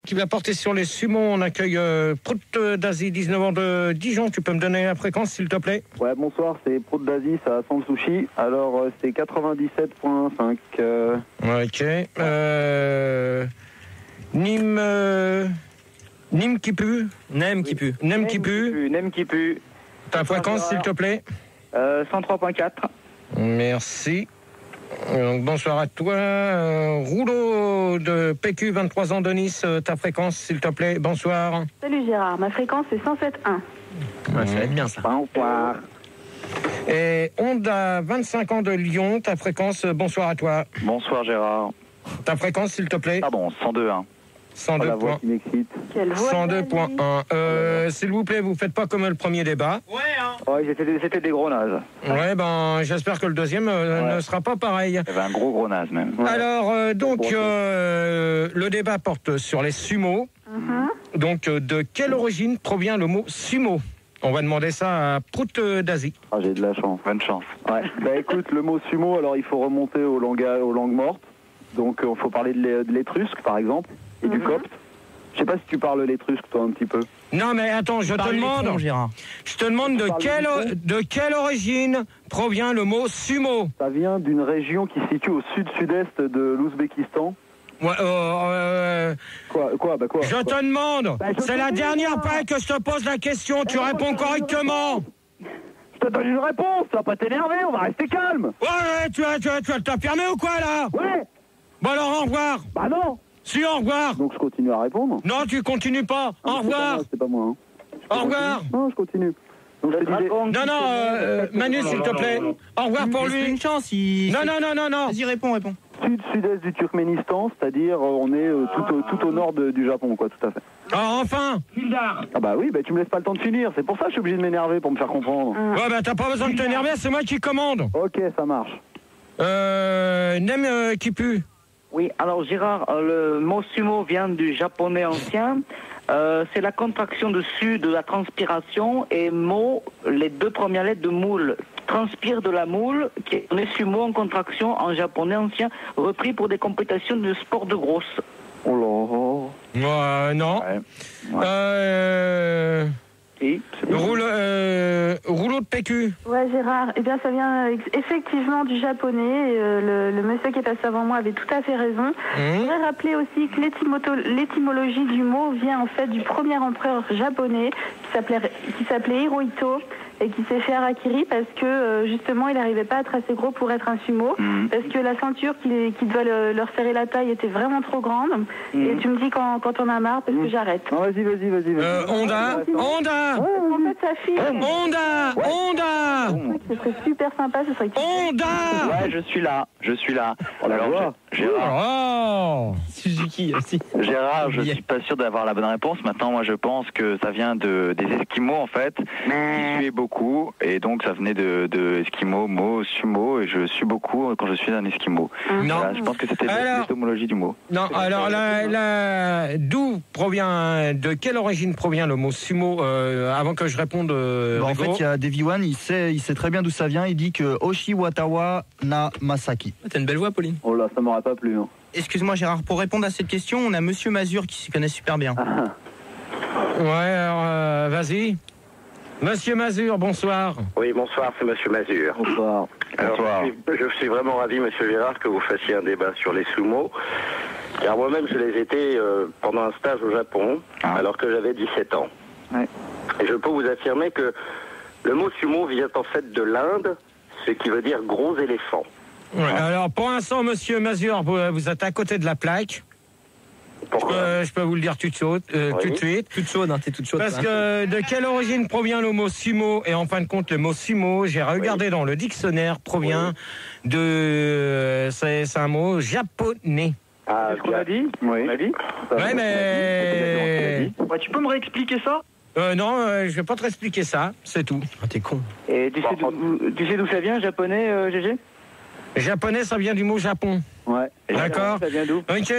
qui va porter sur les sumo. On accueille Prout d'Asie, 19 ans de Dijon. Tu peux me donner la fréquence, s'il te plaît? Ouais, bonsoir, c'est Prout d'Asie, ça Sans Sushi. Alors, c'est 97.5. Ok. Nîmes qui pue. Nem qui pue. Nem qui pue. Nem qui pue. Ta fréquence, s'il te plaît? 103.4. Merci. Donc, bonsoir à toi. Rouleau de PQ, 23 ans de Nice. Ta fréquence, s'il te plaît. Bonsoir. Salut Gérard, ma fréquence est 107.1. Ouais, ça va être bien ça. Bonsoir. Et Honda, 25 ans de Lyon. Ta fréquence, bonsoir à toi. Bonsoir Gérard. Ta fréquence, s'il te plaît. Pardon, 102.1. 102 La voix points. qui m'excite. Quelle voix 102.1. S'il vous plaît, vous faites pas comme le premier débat. Ouais, c'était des gros nazes. Ouais, ben, j'espère que le deuxième ne sera pas pareil. Il y avait un gros naze même. Ouais. Alors, le débat porte sur les sumo. Donc, de quelle origine provient le mot sumo? On va demander ça à Prout d'Asie. Ah, j'ai de la chance. Bonne chance. Ouais. Bah écoute, le mot sumo, alors il faut remonter aux langues mortes. Donc, il faut parler de l'étrusque, par exemple, et du copte. Je sais pas si tu parles l'étrusque, toi, un petit peu. Non, mais attends, je te demande, Gérard. je te demande de quelle origine provient le mot sumo? Ça vient d'une région qui se situe au sud-sud-est de l'Ouzbékistan. Ouais, Quoi je te demande, c'est la dernière fois que je te pose la question, tu réponds correctement. Je te donne une réponse, tu vas pas t'énerver, on va rester calme. Ouais, tu vas t'affirmer ou quoi, là? Ouais. Bon alors, au revoir. Bah non. Si, au revoir. Donc je continue à répondre. Non, tu continues pas. Au revoir. C'est pas moi. Hein. Au revoir. Non, je continue. Donc, je te disais... Non, Manu, s'il te plaît. Au revoir pour lui. Une chance, il... Non. Vas-y, réponds. Sud-sud-est du Turkménistan, c'est-à-dire on est tout au nord du Japon, quoi, tout à fait. Alors, enfin. Ah bah oui, bah tu me laisses pas le temps de finir, c'est pour ça que je suis obligé de m'énerver pour me faire comprendre. Ouais, bah t'as pas besoin de t'énerver, c'est moi qui commande. Ok, ça marche. Nem qui pue. Oui, alors Gérard, le mot sumo vient du japonais ancien. C'est la contraction dessus de la transpiration et mo, les deux premières lettres de moule. Transpire de la moule, qui est donné sumo en contraction en japonais ancien, repris pour des compétitions de sport de grosse. Oh là. Non. Ouais. Et Rouleau de PQ. Ouais Gérard, eh bien ça vient effectivement du japonais. Le monsieur qui est passé avant moi avait tout à fait raison. Je voudrais rappeler aussi que l'étymologie du mot vient en fait du premier empereur japonais qui s'appelait Hirohito et qui s'est fait harakiri parce que justement il n'arrivait pas à être assez gros pour être un sumo, parce que la ceinture qui devait leur serrer la taille était vraiment trop grande. Et tu me dis quand on a marre parce que j'arrête. Non, vas-y. Honda. En fait sa fille. Honda. Ce serait super sympa, ce serait. Honda. Ouais, je suis là. Alors, Oh. Suzuki aussi. Gérard, je suis pas sûr d'avoir la bonne réponse. Maintenant, moi, je pense que ça vient des Esquimaux, en fait, qui suaient beaucoup. Et donc, ça venait de Esquimaux, mot, sumo. Et je suis beaucoup quand je suis un Esquimau. Non. Voilà, je pense que c'était l'étymologie du mot. Non, alors de quelle origine provient le mot sumo avant que je réponde en fait, il y a Davy One, il sait très bien d'où ça vient. Il dit que Oshiwatawa na Masaki. T'as une belle voix, Pauline. Oh là, ça m'aurait pas plu. Hein. Excuse-moi, Gérard, pour répondre à cette question, on a Monsieur Mazur qui s'y connaît super bien. Ouais, alors vas-y. Monsieur Mazur, bonsoir. Oui, bonsoir, c'est Monsieur Mazur. Bonsoir. Alors, je suis vraiment ravi, Monsieur Gérard, que vous fassiez un débat sur les sumo. Car moi-même, je les étais pendant un stage au Japon, alors que j'avais 17 ans. Ouais. Et je peux vous affirmer que le mot sumo vient en fait de l'Inde, ce qui veut dire gros éléphant. Ouais, alors, pour l'instant, Monsieur Mazur, vous êtes à côté de la plaque. Pourquoi Je peux vous le dire tout de suite. Toute chaude, t'es toute chaude. Parce que de quelle origine provient le mot sumo? Et en fin de compte, le mot sumo, j'ai regardé dans le dictionnaire, provient de... C'est un mot japonais. Ah, Qu'est-ce qu'on a dit? Oui. On a dit. Ouais, mais... Ouais, tu peux me réexpliquer ça? Non, je vais pas te réexpliquer ça, c'est tout. Ah, t'es con. Et tu sais d'où ça vient, japonais, GG? Japonais, ça vient du mot Japon. Ouais. D'accord. Ça vient d'où? Ok.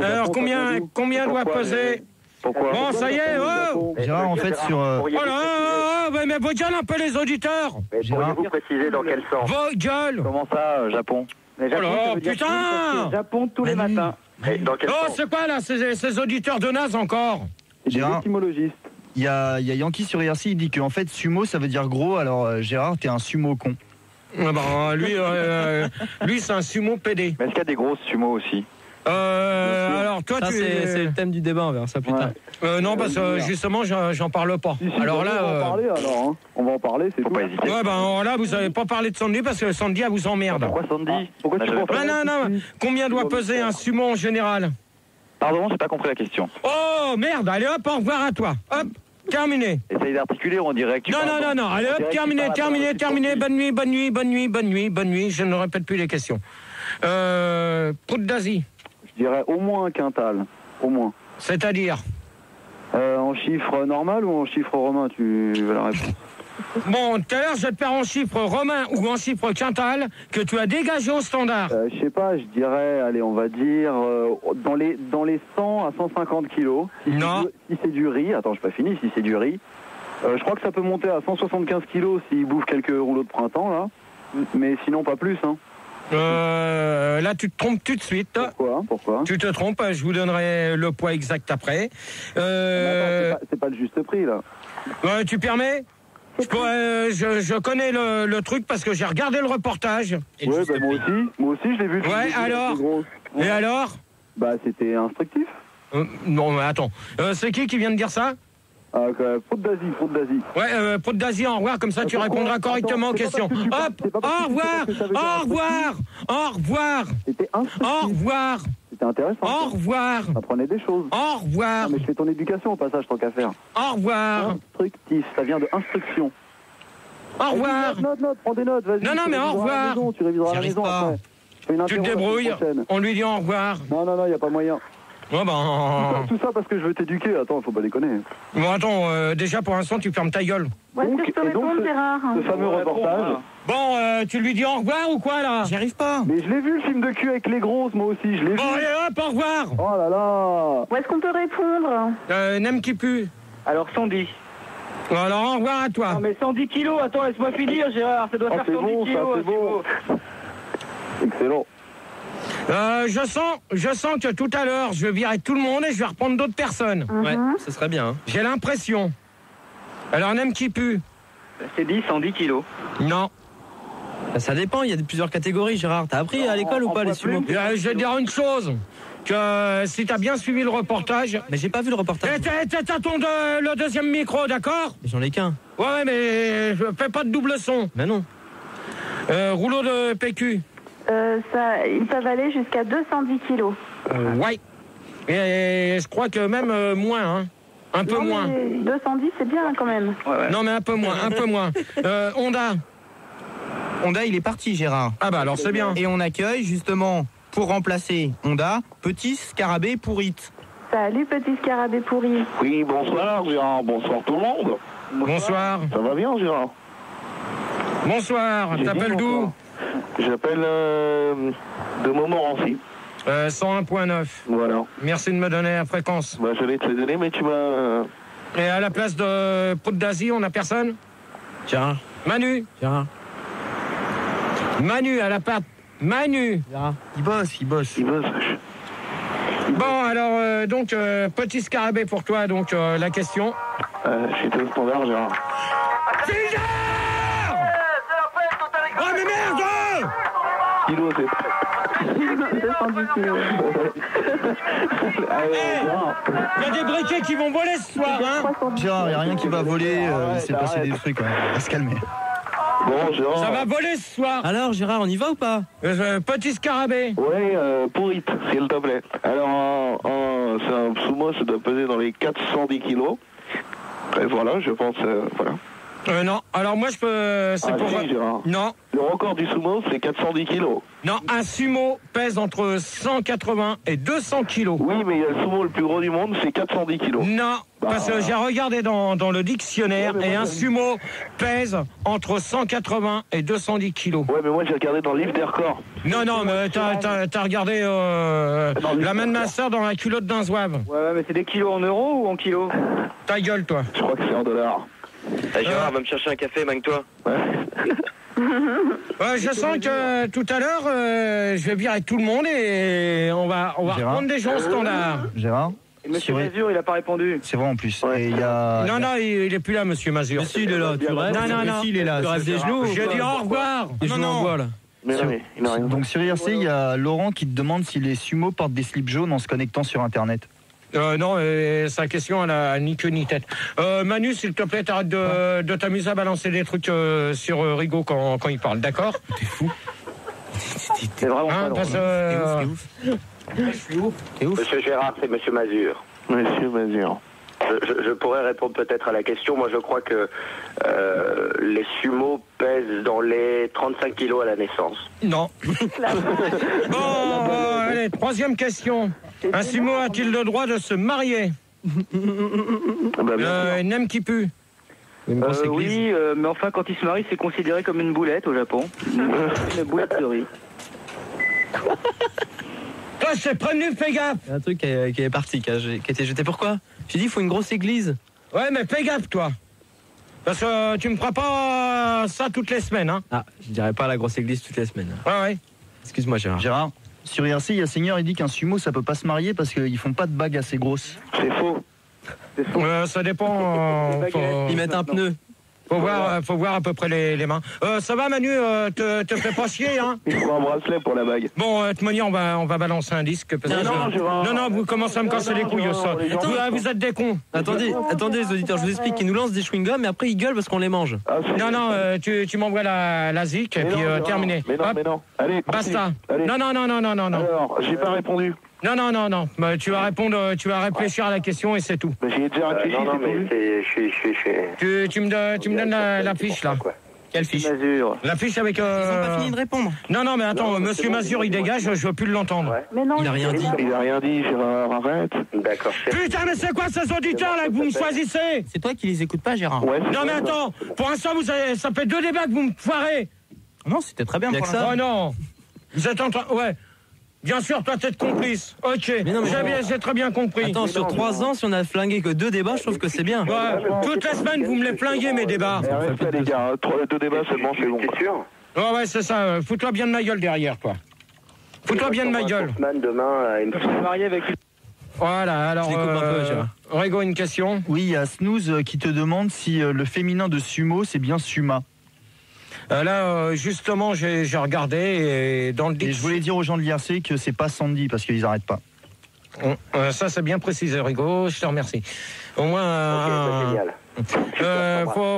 Alors, Japon, combien doit peser? Pourquoi Bon, ça y est, oh! Gérard, en fait, sur... Oh là, mais vos gueules un peu les auditeurs! Pourriez-vous préciser dans quel sens? Vos gueules! Comment ça, Japon? Oh là, putain! Japon tous les matins. Et dans quel Oh, sens? c'est quoi là, ces auditeurs de naze encore? J'ai un étymologiste. Il y a Yankee sur IRC, il dit qu'en fait sumo ça veut dire gros, alors Gérard t'es un sumo con. Lui c'est un sumo PD. Mais est-ce qu'il y a des grosses sumo aussi? Alors toi Ça, tu c'est le thème du débat, on verra ça plus tard. non, parce que justement j'en parle pas. Alors là, on va en parler alors. Hein. On va en parler, c'est Faut tout. pas hésiter. ouais, alors là vous avez pas parlé de Sandy parce que Sandy elle vous emmerde. Pourquoi Sandy? Pourquoi tu penses pas Non. Combien doit peser un sumo en général? Pardon, j'ai pas compris la question. Oh merde, allez hop, au revoir à toi. Hop, terminé. Essaye d'articuler, on dirait que tu parles dans- Non, allez hop, terminé. Bonne nuit, je ne répète plus les questions. Prout d'Asie, Je dirais au moins un quintal. Au moins. c'est-à-dire? En chiffre normal ou en chiffre romain, tu veux la réponse? Bon, tout à l'heure, je vais te faire en chiffre romain ou en chiffre quintal que tu as dégagé au standard. Je sais pas, je dirais, allez, on va dire dans les 100 à 150 kilos. Non. Si c'est du riz, attends, je pas fini, si c'est du riz. Je crois que ça peut monter à 175 kilos s'il bouffe quelques rouleaux de printemps, là. Mais sinon, pas plus, hein. Là, tu te trompes tout de suite. Pourquoi? Tu te trompes, je vous donnerai le poids exact après. C'est pas le juste prix, là. Tu permets? Je connais le truc parce que j'ai regardé le reportage. Ouais, bah, moi aussi, je l'ai vu. Ouais, alors? Et alors? Bah, c'était instructif. Non, mais attends. C'est qui vient de dire ça? Prout d'Asie. Ouais, Prout d'Asie, au revoir, comme ça tu répondras correctement aux questions. Hop, au revoir. C'était instructif. Au revoir. C'était intéressant. Au revoir. T'apprenais des choses. Au revoir. Non, mais je fais ton éducation au passage, tant qu'à faire. Au revoir. Instructif, ça vient de instruction. Au revoir. Note, prends des notes, vas-y. Non, mais au revoir. Tu réviseras à la maison après. Tu te débrouilles, on lui dit au revoir. Non, y a pas moyen. Oh ben... Tout ça parce que je veux t'éduquer, attends, faut pas déconner. Bon, attends, déjà pour l'instant, tu fermes ta gueule. Ouais, est-ce que je peux répondre, Gérard? Ce fameux reportage. Bon, tu lui dis au revoir ou quoi, là? J'y arrive pas. Mais je l'ai vu, le film de cul avec les grosses, moi aussi, je l'ai vu. Bon, allez, hop, au revoir. Oh là là. Où est-ce qu'on peut répondre? Nem qui pue. Alors 110. Alors, au revoir à toi. Non mais 110 kilos, attends, laisse-moi finir, Gérard, ça doit faire 110 bon, kilos. ça, c'est bon. Excellent. Je sens que tout à l'heure, je vais virer tout le monde et je vais reprendre d'autres personnes. Ouais, ça serait bien. Hein. J'ai l'impression. Alors, Nem qui pue. C'est 110 kilos. Non. Bah, ça dépend, il y a plusieurs catégories, Gérard. T'as appris à l'école ou pas les sumo? Je vais te dire une chose. Que si t'as bien suivi le reportage... Mais j'ai pas vu le reportage. T'as le deuxième micro, d'accord? Mais j'en ai qu'un. Ouais, mais je fais pas de double son. Mais non. Rouleau de PQ. Ils peuvent aller jusqu'à 210 kilos. Ouais. Et je crois que même moins, hein. Un peu moins. 210, c'est bien quand même. Ouais. Non, mais un peu moins. Honda, il est parti, Gérard. Ah bah alors c'est bien. Et on accueille justement, pour remplacer Honda, Petit Scarabée Pourrite. Salut, petit scarabée pourri. Oui, bonsoir Gérard, bonsoir tout le monde. Bonsoir. Ça va bien Gérard? Bonsoir. T'appelles d'où? J'appelle de Montmorency. 101.9. Voilà. Merci de me donner la fréquence. Bah, j'allais te les donner, mais tu m'as... Et à la place de Prout d'Asie, on a personne? Gérard. Manu. Gérard. Manu à la part. Manu. Gérard. Il bosse. Bon, alors, donc, petit scarabée pour toi, donc, la question. J'étais au standard, Gérard. Oh, mais merde! Kilo, c'est... 210 kilos. Il y a des briquets qui vont voler ce soir, hein? Gérard, il n'y a rien qui va voler, il s'est passé des trucs, hein. On va se calmer. Bon, Gérard... Ça va voler ce soir. Alors, Gérard, on y va ou pas? Petit scarabée. Ouais, pourrite, s'il te plaît. Alors, c'est un sumo, ça doit peser dans les 410 kilos. Et voilà, je pense, voilà. Non, alors moi je peux... C'est pour... Si, Gérard. Non. Le record du sumo, c'est 410 kilos. Non, un sumo pèse entre 180 et 200 kilos. Oui, mais il y a le sumo le plus gros du monde, c'est 410 kilos. Non, parce que j'ai regardé dans le dictionnaire et un sumo pèse entre 180 et 210 kilos. Ouais, mais moi j'ai regardé dans le livre des records. Non, mais t'as regardé la main de ma soeur dans la culotte d'un zouave. Ouais, mais c'est des kilos en euros ou en kilos? Ta gueule, toi. Je crois que c'est en dollars. Gérard, va me chercher un café, manque-toi. Ouais. Je sens que tout à l'heure, je vais virer tout le monde et on va reprendre des gens au standard. Gérard? Monsieur Mazur, il n'a pas répondu. C'est vrai en plus. Et il y a... Non, il est plus là, monsieur Mazur. Mais si, il est là, tu rêves. Non. Si, il est là. Tu rêves des genoux. J'ai dit au revoir. Des genoux en bois, là. Donc sur IRC, il y a Laurent qui te demande si les sumo portent des slips jaunes en se connectant sur Internet. Non, sa question, elle a ni queue ni tête. Manu, s'il te plaît, t'arrêtes de t'amuser à balancer des trucs sur Rigaud quand il parle, d'accord? T'es fou. C'est vraiment pas drôle. T'es ouf. Monsieur Gérard, c'est Monsieur Mazur. Monsieur Mazur. Je pourrais répondre peut-être à la question. Moi, je crois que les sumos pèsent dans les 35 kilos à la naissance. Non. Bon, allez, troisième question. Un sumo a-t-il le droit de se marier? N'aime qui pue. Oui, mais enfin, quand il se marie, c'est considéré comme une boulette au Japon. Une boulette de riz. Toi, je t'ai prévenu, fais gaffe. Il y a un truc qui est parti, qui a été jeté. Pourquoi? J'ai dit, il faut une grosse église. Ouais, mais fais gaffe, toi. Parce que tu me feras pas ça toutes les semaines, hein. Ah, je dirais pas la grosse église toutes les semaines. Ouais. Excuse-moi, Gérard. Gérard, sur IRC, il y a Seigneur, il dit qu'un sumo, ça peut pas se marier parce qu'ils font pas de bagues assez grosses. C'est faux. Ça dépend. Ils mettent un pneu. Faut voir à peu près les mains. Ça va, Manu, te fais pas chier, hein? Il faut un bracelet pour la bague. Bon, de toute manière, on va balancer un disque. Parce que non, vous commencez à me casser les couilles, ça. Vous êtes des cons. Attendez, les auditeurs, je vous explique qu'ils nous lancent des chewing-gums mais après ils gueulent parce qu'on les mange. Non, tu m'envoies la zik et puis terminé. Mais non. Allez, basta. Allez. Non. Alors, j'ai pas répondu. Non. Bah, tu vas réfléchir à la question et c'est tout. Bah, j'y ai déjà réfléchi, non, mais Tu me donnes la fiche, là. Quelle fiche? Mazur. La fiche avec... Ils ont pas fini de répondre. Non, mais attends, monsieur Mazur, il dégage, je veux plus l'entendre. Mais non, Il a rien dit. Il a rien dit, Gérard, arrête. D'accord, chef. Putain, mais c'est quoi ces auditeurs, là, que vous me choisissez? C'est toi qui les écoutes pas, Gérard. Ouais, Non, mais attends, pour l'instant, ça fait 2 débats que vous me foirez. Non, c'était très bien pour ça. Oh non. Vous êtes en train... Ouais. Bien sûr, toi, t'es complice. Ok, mais non, mais j'ai très bien compris. Attends, sur 3 ans, si on a flingué que 2 débats, je trouve que c'est bien. Ouais, toutes les semaines, vous me les flinguez, mes débats. Arrête ça, les gars. 2 débats seulement, c'est bon. T'es sûr? Ouais, c'est ça. Fous-toi bien de ma gueule derrière, quoi. Fous-toi bien de ma gueule. Demain, il me Se marier avec une... Voilà, alors... Je les coupe un peu, Gérard. Rigo, une question? Oui, il y a Snooze qui te demande si le féminin de sumo, c'est bien Suma. Là, justement, j'ai regardé et dans le Et je voulais dire aux gens de l'IRC que c'est pas Sandy parce qu'ils arrêtent pas. Ça, c'est bien précisé, Rigo. Je te remercie. Au moins... génial.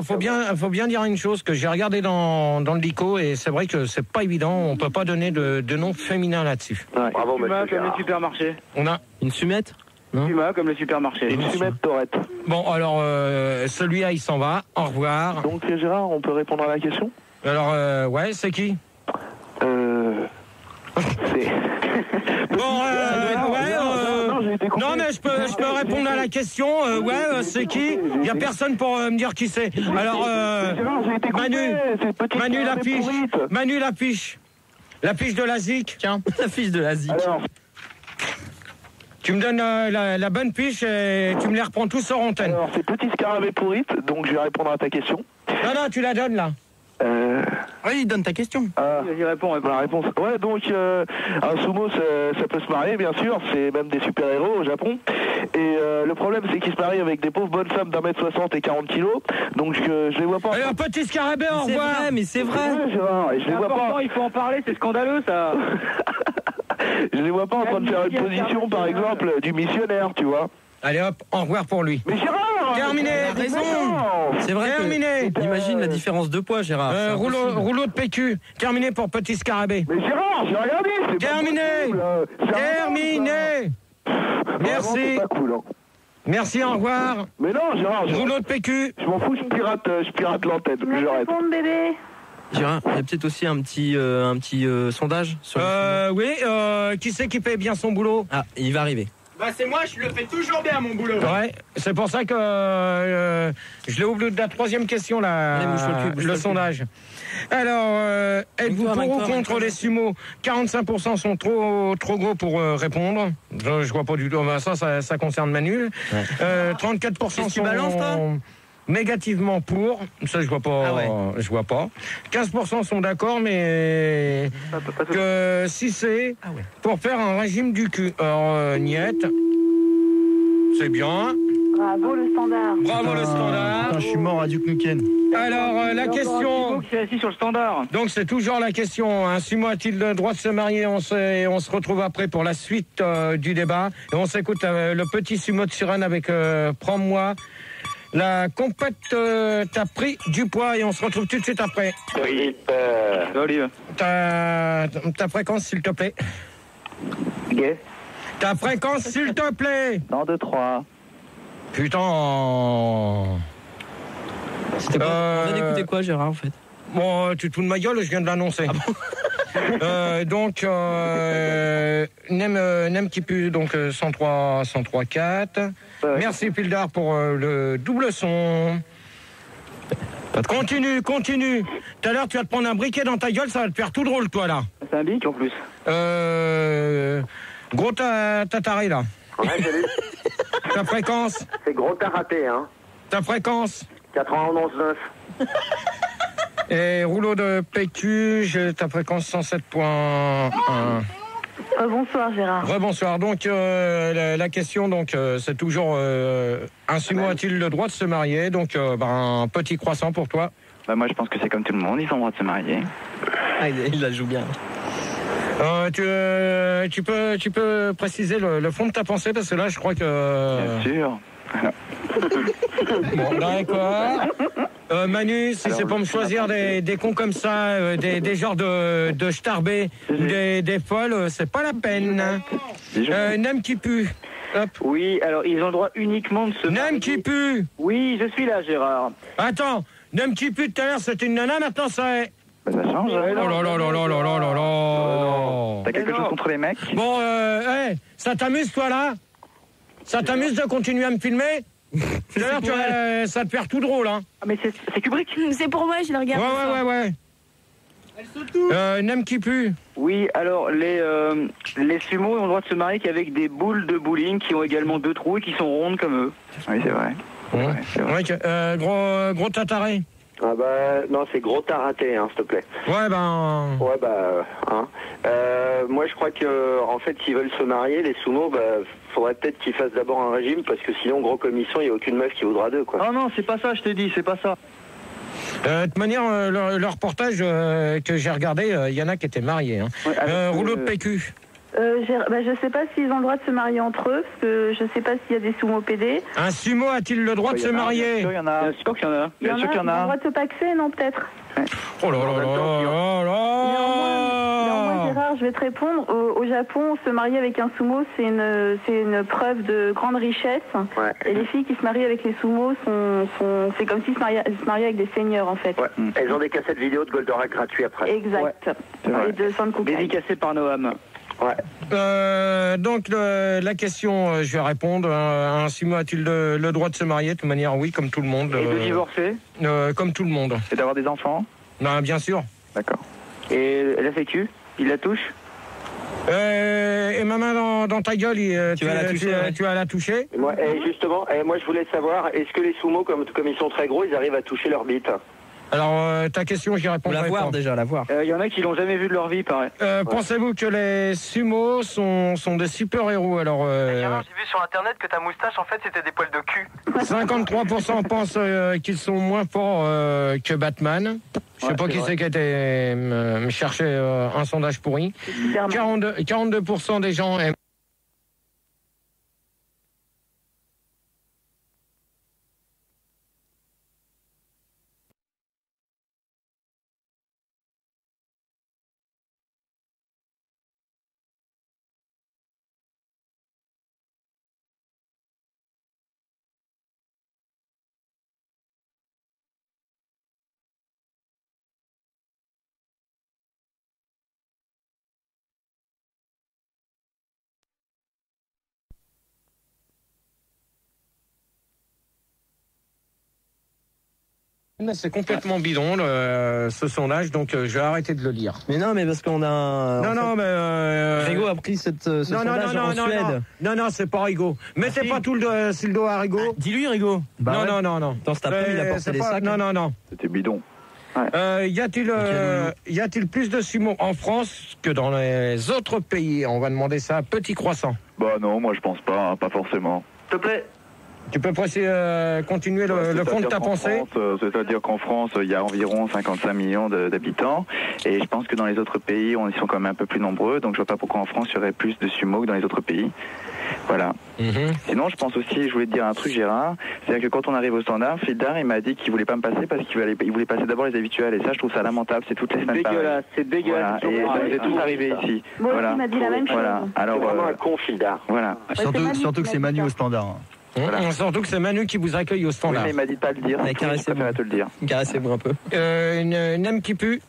Faut bien dire une chose, que j'ai regardé dans le LICO et c'est vrai que c'est pas évident, on peut pas donner de nom féminin là-dessus. Ouais. Bravo, Puma monsieur comme Gérard. les supermarchés. On a Une sumette? Non. Puma comme les supermarchés. Une fumette Tourette. bon, alors celui-là il s'en va. Au revoir. Donc, Gérard, on peut répondre à la question? Alors ouais, c'est qui? C'est... Bon, non mais je peux répondre à la question. C'est qui? Il y a personne pour me dire qui c'est. Alors Manu la fiche. La fiche de la ZIC. Tiens, la fiche de la ZIC. Alors, tu me donnes la bonne fiche et tu me les reprends tous sur antenne. alors, c'est Petit Scarabée pourrite, donc je vais répondre à ta question. Non, tu la donnes là. Oui, donne ta question. Vas-y, réponds. La réponse. Ouais, donc un sumo, ça peut se marier, bien sûr. C'est même des super-héros au Japon. Et le problème, c'est qu'ils se marient avec des pauvres bonnes femmes d'1m60 et 40 kilos. Donc je les vois pas. Alors, petit scarabée, au C'est revoir. vrai, mais c'est vrai. Ouais, Gérard, et je les vois pas. Il faut en parler, c'est scandaleux ça. Je les vois pas en train de faire une position, par exemple, du missionnaire, tu vois. Allez hop, au revoir pour lui. Mais Gérard, Terminé. T'as raison. C'est vrai. Terminé. Imagine la différence de poids, Gérard. C'est impossible. Rouleau de PQ. Terminé pour petit scarabée. Mais Gérard, j'ai regardé. C'est Terminé. pas possible. Terminé. Merci. C'est pas cool, hein. Merci, au revoir. Mais non, Gérard, Rouleau de PQ. je m'en fous, je pirate l'antenne. Mais J'arrête. réponds, bébé. Gérard, il y a peut-être aussi un petit sondage sur Oui, qui c'est qui fait bien son boulot? Ah, il va arriver. Bah c'est moi, je le fais toujours bien mon boulot. Ouais, c'est pour ça que je l'ai oublié de la troisième question là, Allez, bouge-toi le cul, bouge-toi le le sondage. Alors, êtes-vous pour ou contre les sumos? 45% sont trop gros pour répondre. Je vois pas du tout. Ça concerne Manu. 34% Qu'est-ce que tu balances, toi? négativement pour. Ça, je vois pas. Ah ouais. Je vois pas. 15% sont d'accord, mais que si c'est pour faire un régime du cul. Alors, niette. C'est bien. Bravo le standard. Bravo le standard. Putain, je suis mort à Duke Nukem. Alors, la question. Qui est assis sur le standard. Donc, c'est toujours la question. Un sumo a-t-il le droit de se marier? On se retrouve après pour la suite du débat. Et on s'écoute le petit sumo de Sirène avec Prends-moi. La compète t'as pris du poids et on se retrouve tout de suite après. Oui, Olive. Ta fréquence, s'il te plaît. Gay. Ta fréquence, s'il te plaît. 1, 2, 3. Putain. C'était quoi On vient d'écouter quoi, Gérard, en fait? Bon, tu te fous de ma gueule, je viens de l'annoncer. Donc, Nem qui pue, donc 103.4. Merci Pildar pour le double son. Continue. Tout à l'heure, tu vas te prendre un briquet dans ta gueule, ça va te faire tout drôle, toi, là. C'est un bic en plus. Gros tataré, là. Ouais, salut. Ta fréquence. C'est gros t'as raté, hein. Ta fréquence. 91.9. Et rouleau de PQ, j'ai ta fréquence 107.1. Bonsoir Gérard. Rebonsoir. Donc la question, donc c'est toujours un sumo a-t-il le droit de se marier? Donc un petit croissant pour toi. Bah moi je pense que c'est comme tout le monde, ils ont le droit de se marier. Ah, il la joue bien. Tu peux préciser le fond de ta pensée parce que là je crois que. Bien sûr. Bon, d'accord. Manu, si c'est pour me choisir des cons comme ça, des genres de starbés ou des folles, c'est pas la peine. Nem qui pue. Hop. Oui, alors ils ont le droit uniquement de se marier. Nem qui pue. Oui, je suis là, Gérard. Attends, Nem qui pue tout à l'heure c'était une nana, maintenant ça est. Bah, ça change. Oh là là là là là là là là. T'as quelque chose contre les mecs? Bon, hey, ça t'amuse toi là? Ça t'amuse de continuer à me filmer? D'ailleurs, ça te fait tout drôle, hein. Ah, mais c'est Kubrick. C'est pour moi, je le regarde. Ouais. Nem qui pue. Oui, alors les sumos ont le droit de se marier qu'avec des boules de bowling qui ont également 2 trous et qui sont rondes comme eux. Oui, c'est vrai. Ouais, gros tataré. Ah bah non, c'est gros t'as raté, hein, s'il te plaît. Ouais, ben. Ouais bah hein. Moi je crois que en fait s'ils veulent se marier, les sumos, faudrait peut-être qu'ils fassent d'abord un régime parce que sinon gros comme ils sont, il n'y a aucune meuf qui voudra d'eux quoi. Non, non, c'est pas ça, je t'ai dit, c'est pas ça. De toute manière, le reportage que j'ai regardé, il y en a qui étaient mariés. Hein. Ouais, rouleau de PQ. Je sais pas s'ils ont le droit de se marier entre eux, parce que je sais pas s'il y a des sumo PD. Un sumo a-t-il le droit de se marier? Il y en a. Bien sûr qu'il y en a. Bien sûr qu'il y en Ils ont le a. droit de se paxer, non, peut-être? Oh là là là Néanmoins, Gérard, je vais te répondre. Au Japon, se marier avec un sumo, c'est une preuve de grande richesse. Ouais. Et les filles qui se marient avec les sumos, c'est comme s'ils se mariaient avec des seigneurs, en fait. Ouais. Elles ont des cassettes vidéo de Goldorak gratuits après. Exact. Et de Sankoku. Dédicacé par Noam. Ouais. Donc la question, je vais répondre. Un sumo a-t-il le droit de se marier? De toute manière, oui, comme tout le monde. Et de divorcer. Comme tout le monde. Et d'avoir des enfants? Non, bien sûr. D'accord. Et la sécu, il la touche. Et ma main dans ta gueule, tu vas la toucher. Et moi, justement, moi je voulais savoir, est-ce que les sumos, comme ils sont très gros, ils arrivent à toucher leur bite? Alors, ta question, j'y réponds. Faut la voir déjà, la voir. Il y en a qui l'ont jamais vu de leur vie, pareil. Pensez-vous que les sumos sont des super-héros? Alors, J'ai vu sur internet que ta moustache, en fait, c'était des poils de cul. 53% pensent qu'ils sont moins forts que Batman. Je sais pas qui c'est qui a été me chercher un sondage pourri. 42% des gens aiment Mais c'est complètement bidon ce sondage, donc je vais arrêter de le lire. Mais non, mais parce qu'on a... Rigaud a pris ce sondage en Suède. Non, c'est pas Rigaud. Mettez pas tout sur le dos à Rigaud. Dis-lui, Rigaud. Non. Dans cet après, il a porté des sacs. Non. C'était bidon. Y a-t-il plus de sumo en France que dans les autres pays? On va demander ça à Petit Croissant. Bah non, moi je pense pas, hein, pas forcément. S'il te plaît. Tu peux continuer le fond de ta pensée? C'est-à-dire qu'en France, il y a environ 55 millions d'habitants. Et je pense que dans les autres pays, ils sont quand même un peu plus nombreux. Donc je vois pas pourquoi en France, il y aurait plus de sumo que dans les autres pays. Voilà. Sinon, je pense aussi, je voulais te dire un truc, Gérard. C'est-à-dire que quand on arrive au standard, Fildar, il m'a dit qu'il voulait pas me passer parce qu'il voulait passer d'abord les habituels. Et ça, je trouve ça lamentable. C'est toutes les semaines pareil. C'est dégueulasse. Voilà. Et ça nous est tous arrivé ici. Moi voilà. aussi, il m'a dit la même chose. Voilà. Alors, C'est vraiment un con, Fildar. Voilà. Surtout que c'est Manu au standard. Voilà. Surtout que c'est Manu qui vous accueille au Oui, standard. mais il m'a dit de pas le dire. Je préfère te le dire. Caressez-moi un peu. Une âme qui pue.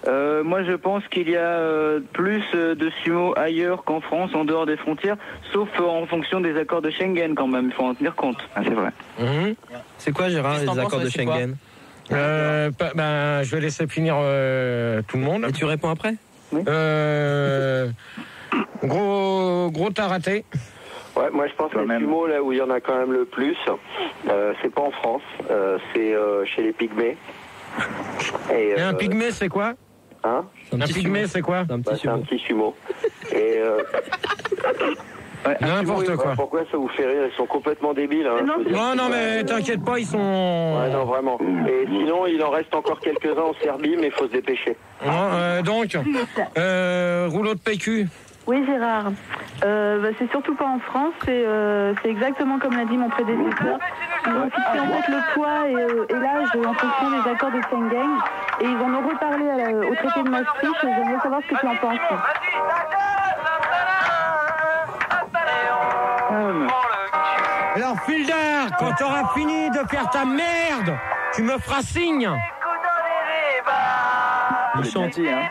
Moi, je pense qu'il y a plus de sumo ailleurs qu'en France, en dehors des frontières, sauf en fonction des accords de Schengen quand même, il faut en tenir compte. Ah, c'est vrai. C'est quoi, Gérard, les accords de Schengen? Je vais laisser finir tout le monde. Et tu réponds après? Oui. Gros t'as raté. Ouais, moi je pense que les sumo, là où il y en a quand même le plus, c'est pas en France, c'est chez les pygmées. Et un pygmée, c'est quoi? Hein? Un pygmée, c'est quoi? C'est un petit sumo. Et n'importe quoi. Pourquoi ça vous fait rire? Ils sont complètement débiles. Hein, non, mais t'inquiète pas, ils sont... Ouais, non, vraiment. Et sinon, il en reste encore quelques-uns en Serbie, mais il faut se dépêcher. Donc, rouleau de PQ. Oui, Gérard. C'est surtout pas en France, c'est exactement comme l'a dit mon prédécesseur. Ils ont fixé en fait le poids et l'âge en fonction des accords de Schengen. Et ils en ont reparlé au traité de Maastricht. J'aimerais savoir ce que tu en penses. Alors, Fildar, quand t'auras fini de faire ta merde, tu me feras signe. Il est gentil, hein.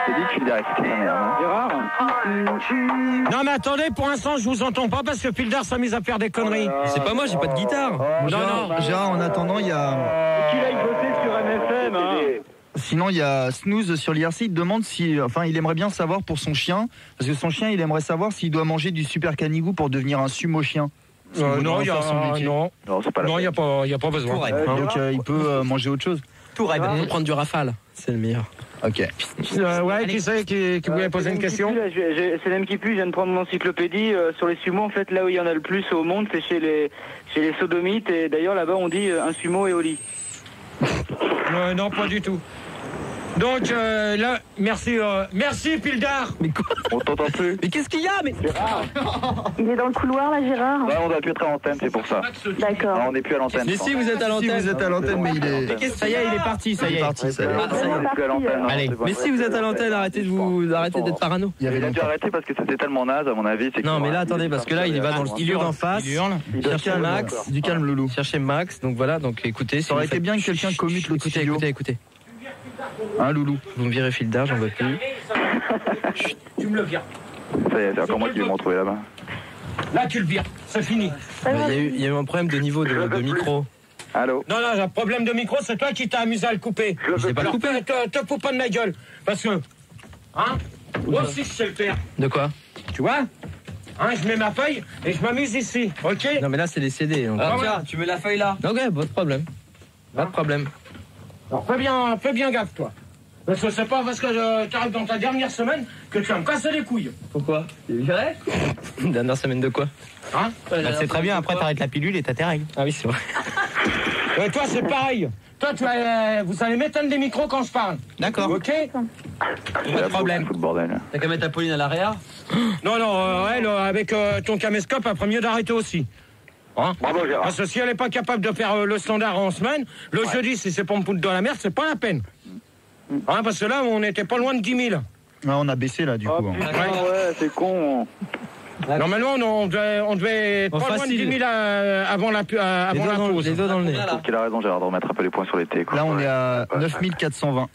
C'est dit que Fildar, c'était sa merde, hein. Gérard? Non, mais attendez, pour l'instant, je vous entends pas parce que Fildar s'amuse à faire des conneries. C'est pas moi, j'ai pas de guitare. Gérard, en attendant, il y a... Qu'il aille bosser sur MFM, hein. Sinon, il y a Snooze sur l'IRC. Il demande il aimerait bien savoir pour son chien, parce que son chien, il aimerait savoir s'il doit manger du super canigou pour devenir un sumo chien. Non, il y a pas besoin. Donc, il peut manger autre chose. Tourelle, on peut prendre du rafale. C'est le meilleur. Ok. Qui c'est qui voulait poser une question? C'est l'âme qui pue, je viens de prendre mon encyclopédie. Sur les sumos, en fait, là où il y en a le plus au monde, c'est chez les sodomites. Et d'ailleurs, là-bas, on dit un sumo est au lit. Non, pas du tout. Donc là, merci Fildar. Mais quoi? On t'entend plus. Mais qu'est-ce qu'il y a? Mais Il est dans le couloir là, Gérard? Ouais, on doit plus être à l'antenne, c'est pour ça. D'accord. Non, on n'est plus à l'antenne. Mais si vous êtes à l'antenne. Si vous êtes à l'antenne, mais il est... Ça y est, il est parti, ça y est. On n'est plus à l'antenne. Allez, mais si vous êtes à l'antenne, arrêtez d'être parano. Il a dû arrêter parce que c'était tellement naze, à mon avis. Non, mais là, attendez, parce que là, il va dans le studio d'en face. Il hurle. Chercher Max. Du calme, Loulou. Chercher Max. Donc voilà, donc écoutez. Ça aurait été bien que quelqu'un commute le studio. Écoutez. Hein, Loulou? Vous me virez Fildar, j'en veux plus. Tu me le vires. Ça y est, c'est encore moi qui vais me retrouver là-bas. Là, tu le vires. C'est fini. Il y a eu un problème de niveau de micro. Allô? Non, j'ai un problème de micro, c'est toi qui t'as amusé à le couper. Je l'ai pas coupé. Te fous pas de ma gueule. Parce que, moi aussi je sais le faire. De quoi? Tu vois? Je mets ma feuille et je m'amuse ici, ok? Non, mais là, c'est les CD. Donc... Alors, tiens, tu mets la feuille là. Ok, pas de problème. Pas de problème. Alors fais bien gaffe, toi. Parce que c'est pas parce que tu arrives dans ta dernière semaine que tu vas me casser les couilles. Pourquoi? C'est viré? Dernière semaine de quoi? C'est très bien, après t'arrêtes la pilule et t'as tes règles. Ah oui, c'est vrai. Et toi, c'est pareil. Toi, vous allez m'éteindre des micros quand je parle. D'accord. Ok? Pas de problème. T'as qu'à mettre Apolline à l'arrière? Non, elle, avec ton caméscope, après mieux d'arrêter aussi. Bravo, Gérard. Parce que si elle n'est pas capable de faire le standard en semaine, le jeudi, si c'est pour me foutre dans la merde, c'est pas la peine. Parce que là, on n'était pas loin de 10 000. Ouais, on a baissé là, du coup. Ouais, c'est con. Normalement, on devait être pas loin de 10 000 avant la pause. Les doigts dans le nez. Je trouve qu'il a raison, Gérard, de remettre un peu les points sur les T. Là, on est à 9420. Ouais,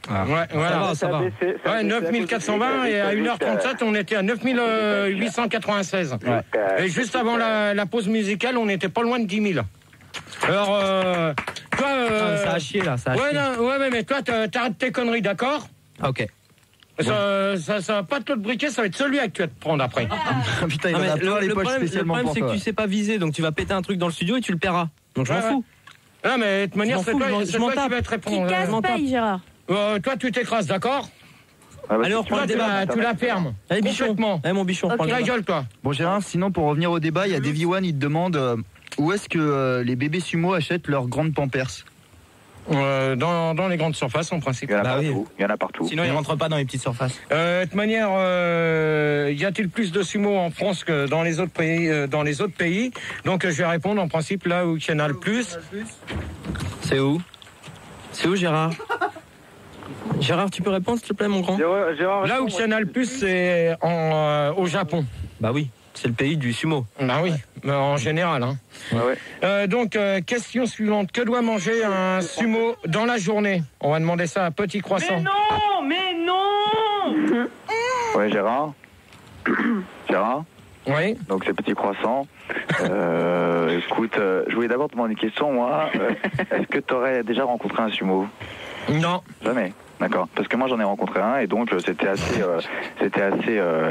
voilà. Ça va. Ouais, 9420 et à 1h37, on était à 9896. Et juste avant la pause musicale, on n'était pas loin de 10 000. Alors, Toi, ça a chié là, ça a chié. Mais toi, t'arrêtes tes conneries, d'accord? Ok. Ça va pas te briquer, ça va être celui que tu vas te prendre après. Putain, il va plein les poches spécialement pour toi. Le problème, c'est que tu sais pas viser, donc tu vas péter un truc dans le studio et tu le paieras. Donc je m'en fous. Non, mais de toute manière, c'est toi qui vas te répondre. Qui casse paye, Gérard. Toi, tu t'écrases, d'accord? Allez, on reprend le débat. Tu la fermes. Allez, bichon. Allez, mon bichon, prends la gueule, toi. Bon, Gérard, sinon, pour revenir au débat, il y a Davy One, il te demande où est-ce que les bébés sumo achètent leurs grandes pampers? Dans les grandes surfaces, en principe. Il y en a partout. Sinon, ils rentrent pas dans les petites surfaces. De toute manière, y a-t-il plus de sumo en France que dans les autres pays, Donc, je vais répondre en principe là où il y en a le plus. C'est où, Gérard? Gérard, tu peux répondre, s'il te plaît, mon grand? Gérard, là où il y en a le plus, c'est au Japon. Bah oui. C'est le pays du sumo. Bah oui, en général. Hein. Donc, question suivante. Que doit manger un sumo dans la journée? On va demander ça à Petit Croissant. Mais non. Ouais, Gérard. Gérard. Oui. Donc, c'est Petit Croissant. Écoute, je voulais d'abord te demander une question, moi. Est-ce que tu aurais déjà rencontré un sumo? Non. Jamais. D'accord. Parce que moi j'en ai rencontré un et donc c'était assez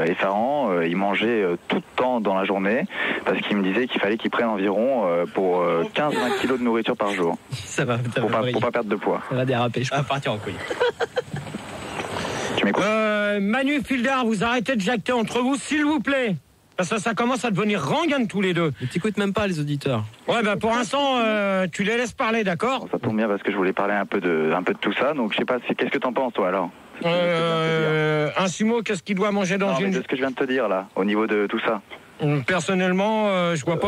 effarant. Il mangeait tout le temps dans la journée parce qu'il me disait qu'il fallait qu'il prenne environ pour 15-20 kilos de nourriture par jour. Ça va. Pour pas perdre de poids. Ça va déraper. Je peux partir en couille. Tu m'écoutes? Manu, Fildar, vous arrêtez de jacter entre vous, s'il vous plaît. Parce que ça commence à devenir rengaine tous les deux. Mais t'écoutes même pas les auditeurs. Ouais, pour l'instant, tu les laisses parler, d'accord? Bon, ça tombe bien parce que je voulais parler un peu de tout ça. Donc je sais pas, qu'est-ce que t'en penses toi alors? Un sumo, qu'est-ce qu'il doit manger dans une... de ce que je viens de te dire là, au niveau de tout ça. Personnellement, je vois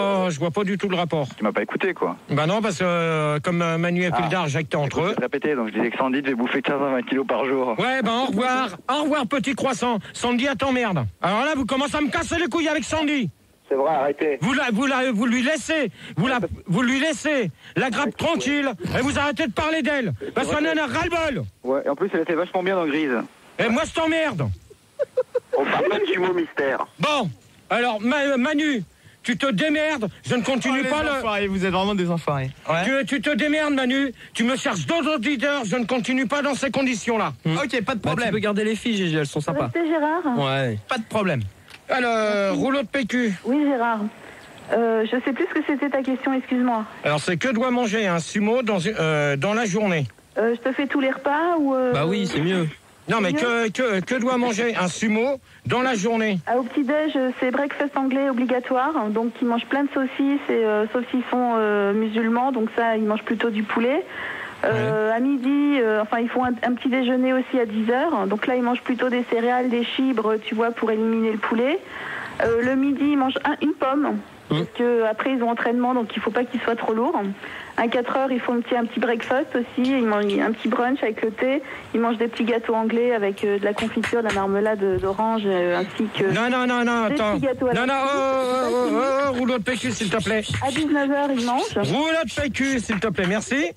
pas du tout le rapport. Tu m'as pas écouté quoi? Bah non, parce que comme Manu et Fildar jactaient entre eux. Je vais répéter, donc je disais que Sandy devait bouffer 15-20 kilos par jour. Ouais, au revoir Petit Croissant. Sandy, elle t'emmerde. Alors là, vous commencez à me casser les couilles avec Sandy. C'est vrai, arrêtez. Vous lui laissez, vous lui laissez la grappe tranquille et vous arrêtez de parler d'elle. Parce qu'on en a ras-le-bol. Ouais, et en plus elle était vachement bien dans Grise. Et moi je t'emmerde. On parle pas de sumo mystère. Bon, alors Manu, tu te démerdes, je ne continue pas le... Vous êtes vraiment des enfoirés. Ouais. Tu te démerdes Manu, tu me cherches d'autres auditeurs, je ne continue pas dans ces conditions-là. Ok, pas de problème. Tu peux garder les filles, Gégé, elles sont sympas. Restez, Gérard. Ouais. Pas de problème. Alors, rouleau de PQ. Oui, Gérard. Je sais plus ce que c'était ta question, excuse-moi. Alors, c'est que doit manger un sumo dans la journée? Je te fais tous les repas ou... Bah oui, c'est mieux. Non, mais que doit manger un sumo dans la journée? Au petit-déj, c'est breakfast anglais obligatoire. Donc, ils mangent plein de saucisses et saucissons musulmans. Donc ça, ils mangent plutôt du poulet. À midi, ils font un petit déjeuner aussi à 10h. Donc là, ils mangent plutôt des céréales, des fibres, tu vois, pour éliminer le poulet. Le midi, ils mangent une pomme. Parce qu'après, ils ont entraînement, donc il ne faut pas qu'ils soient trop lourds. À 4h, ils font un petit breakfast aussi. Ils mangent un petit brunch avec le thé. Ils mangent des petits gâteaux anglais avec de la confiture, de la marmelade d'orange, ainsi que... Non, attends. Non, rouleau de PQ, s'il te plaît. À 19h, ils mangent. Rouleau de PQ, s'il te plaît, merci.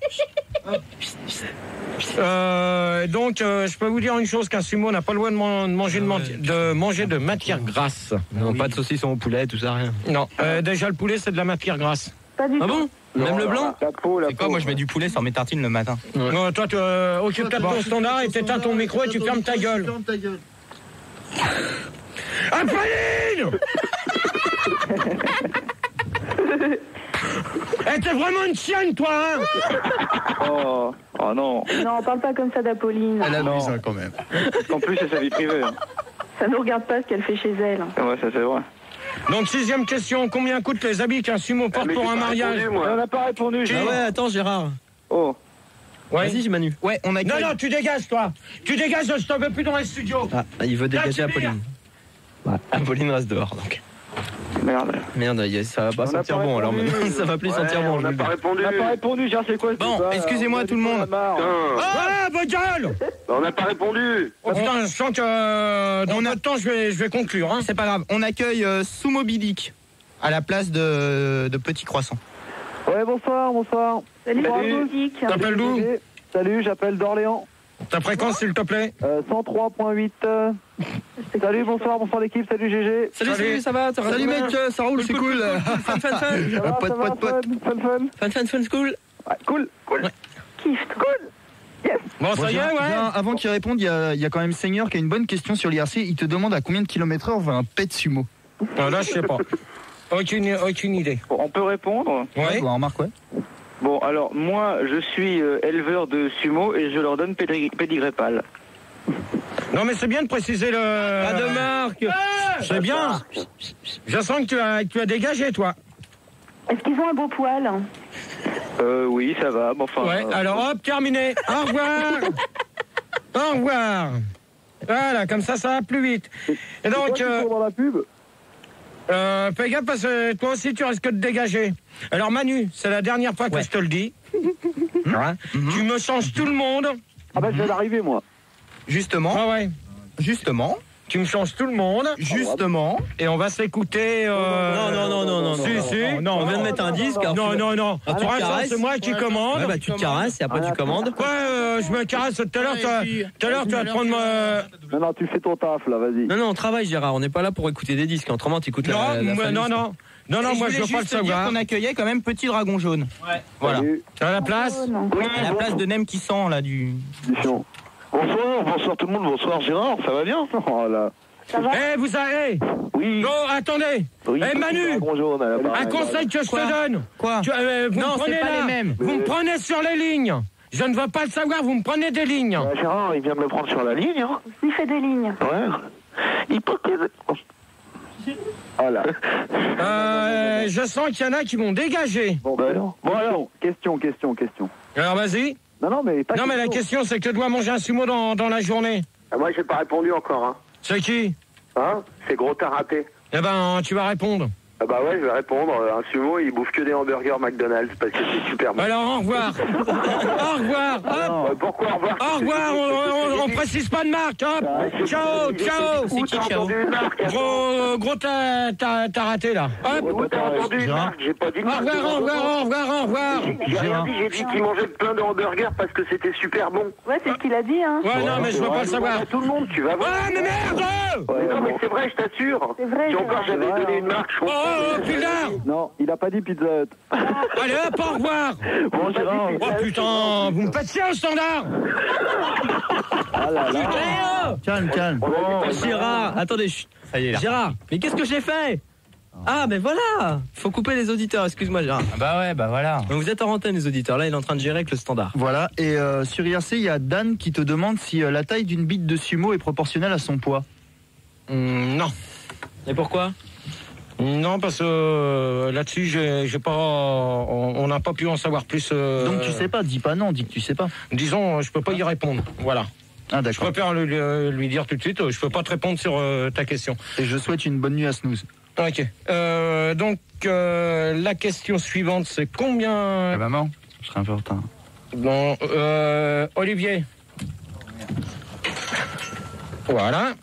Donc, je peux vous dire une chose, qu'un sumo n'a pas le droit de manger de matière grasse. Non, pas de saucisson au poulet, tout ça, rien. Non, déjà le poulet, c'est de la matière grasse. Pas du tout. Ah bon? Même le blanc? La peau. C'est quoi, moi je mets du poulet sur mes tartines le matin. Non, toi, tu occupes ton standard et t'éteins ton micro et tu fermes ta gueule. Apolline! T'es vraiment une chienne, toi, hein? Oh non. Non, parle pas comme ça d'Apolline. Elle abuse quand même. En plus, c'est sa vie privée. Ça ne regarde pas ce qu'elle fait chez elle. Ouais, ça c'est vrai. Donc, 6e question, combien coûtent les habits qu'un sumo porte pour un mariage? On n'a pas répondu. Ah ouais, attends, Gérard. Oh. Ouais. Vas-y, Manu. Ouais, on a... Non, tu dégages, toi. Tu dégages, je t'en veux plus dans les studios. Ah, il veut dégager Apolline. Ouais, Apolline reste dehors, donc. Merde, ça va pas sentir bon, alors maintenant. Ça va plus sentir bon. On n'a pas répondu. On n'a pas répondu, c'est quoi? Bon, excusez-moi tout le monde. Ah, bonne gueule! On n'a pas répondu. Oh putain, je sens que dans notre temps, je vais conclure. Hein. C'est pas grave, on accueille Sumo Bidik à la place de Petit Croissant. Ouais, bonsoir. Salut, Salut. T'appelles d'où? Salut, j'appelle d'Orléans. Ta fréquence, s'il te plaît? 103.8. Salut, bonsoir l'équipe, salut GG. Salut, ça va? Salut mec, ça roule, c'est cool. Fun. Pote. Fun. Fun, school. Ouais, cool. Ouais. Kiff, cool. Yes. Bon, ça y est, ouais. Avant qu'il réponde, il y a quand même Seigneur qui a une bonne question sur l'IRC. Il te demande à combien de km/h va un pet sumo. Là, je sais pas. Aucune idée. On peut répondre? Ouais. Remarque, ouais. Bon, alors, moi, je suis éleveur de sumo et je leur donne pédigré pâle. Non, mais c'est bien de préciser le... Pas de marque. C'est bien. Je sens que tu as dégagé, toi. Est-ce qu'ils ont un beau poil? Oui, ça va. Bon, enfin. Ouais, alors hop, terminé. Au revoir. Au revoir. Voilà, comme ça va plus vite. Et donc... dans la pub. Fais gaffe parce que toi aussi tu risques de dégager. Alors Manu, c'est la dernière fois que je te le dis. Ouais. Tu me changes tout le monde. Ah bah je viens d'arriver moi. Justement. Ah ouais. Justement. Tu me changes tout le monde. Justement. Et on va s'écouter. Non. Si. Non, on vient de mettre un disque. Non. Tu te caresses. C'est moi qui commande. Ouais, bah tu te caresses et après tu commandes. Quoi, je me caresse tout à l'heure. Tout à l'heure, tu vas te prendre ma... Non, tu fais ton taf là, vas-y. Non, on travaille, Gérard. On n'est pas là pour écouter des disques. Autrement, tu écoutes la famille. Non, moi je veux pas le savoir. On accueillait quand même Petit Dragon Jaune. Ouais. Voilà. À la place. À la place de Nem qui sent là du. Bonsoir tout le monde, bonsoir Gérard, ça va bien? Oh là. Ça va? Vous avez... Oui. Non, attendez. Oui, Manu, bonjour, un conseil que je te donne. Quoi? Non, c'est pas les mêmes. Vous me prenez sur les lignes. Je ne veux pas le savoir, vous me prenez des lignes. Gérard, il vient de me prendre sur la ligne. Hein. Il fait des lignes. Ouais. Hypocrite. Voilà. Je sens qu'il y en a qui m'ont dégagé. Bon, alors, question. Alors vas-y. Non, mais pas. Non, mais la question, c'est que tu dois manger un sumo dans la journée. Moi, j'ai pas répondu encore. Hein. C'est qui? C'est Gros Taraté. Eh ben, tu vas répondre. Ah bah ouais, je vais répondre. Un sumo, il bouffe que des hamburgers McDonald's parce que c'est super bon. Alors, au revoir. Au revoir. Hop. Pourquoi au revoir? Au revoir. On précise pas de marque. Hop. Ciao. C'est qui, ciao? Gros, t'as raté là. Hop. T'as entendu une marque? J'ai pas dit de marque. Au revoir. J'ai dit qu'il mangeait plein de hamburgers parce que c'était super bon. Ouais, c'est ce qu'il a dit, hein. Ouais, non, mais je veux pas le savoir. Tout le monde, tu vas voir. Ouais, mais merde. Non, mais c'est vrai, je t'assure. C'est vrai. Si encore j'avais donné une marque, je pense. Oh, putain. Non, il a pas dit Pizza Hut. Allez, hop, au revoir. Bon, Gérard. Oh putain, vous me faites chier au standard. Ah là là. Calme. Gérard, attendez. Ça y est là. Gérard, mais qu'est-ce que j'ai fait? Ah, mais voilà. Faut couper les auditeurs. Excuse-moi, Gérard. Bah voilà. Donc vous êtes en antenne, les auditeurs. Là, il est en train de gérer avec le standard. Voilà. Et sur IRC, il y a Dan qui te demande si la taille d'une bite de sumo est proportionnelle à son poids. Non. Et pourquoi? Non, parce que là-dessus, j'ai pas, on n'a pas pu en savoir plus. Donc tu sais pas, dis pas non, dis que tu sais pas. Disons, je peux pas y répondre. Voilà. Ah Je d'accord. préfère lui dire tout de suite, je peux pas te répondre sur ta question. Et je souhaite une bonne nuit à Snooze. Ok. Donc, la question suivante, c'est combien... Maman, je serai un peu en retard. Bon, Olivier. Voilà.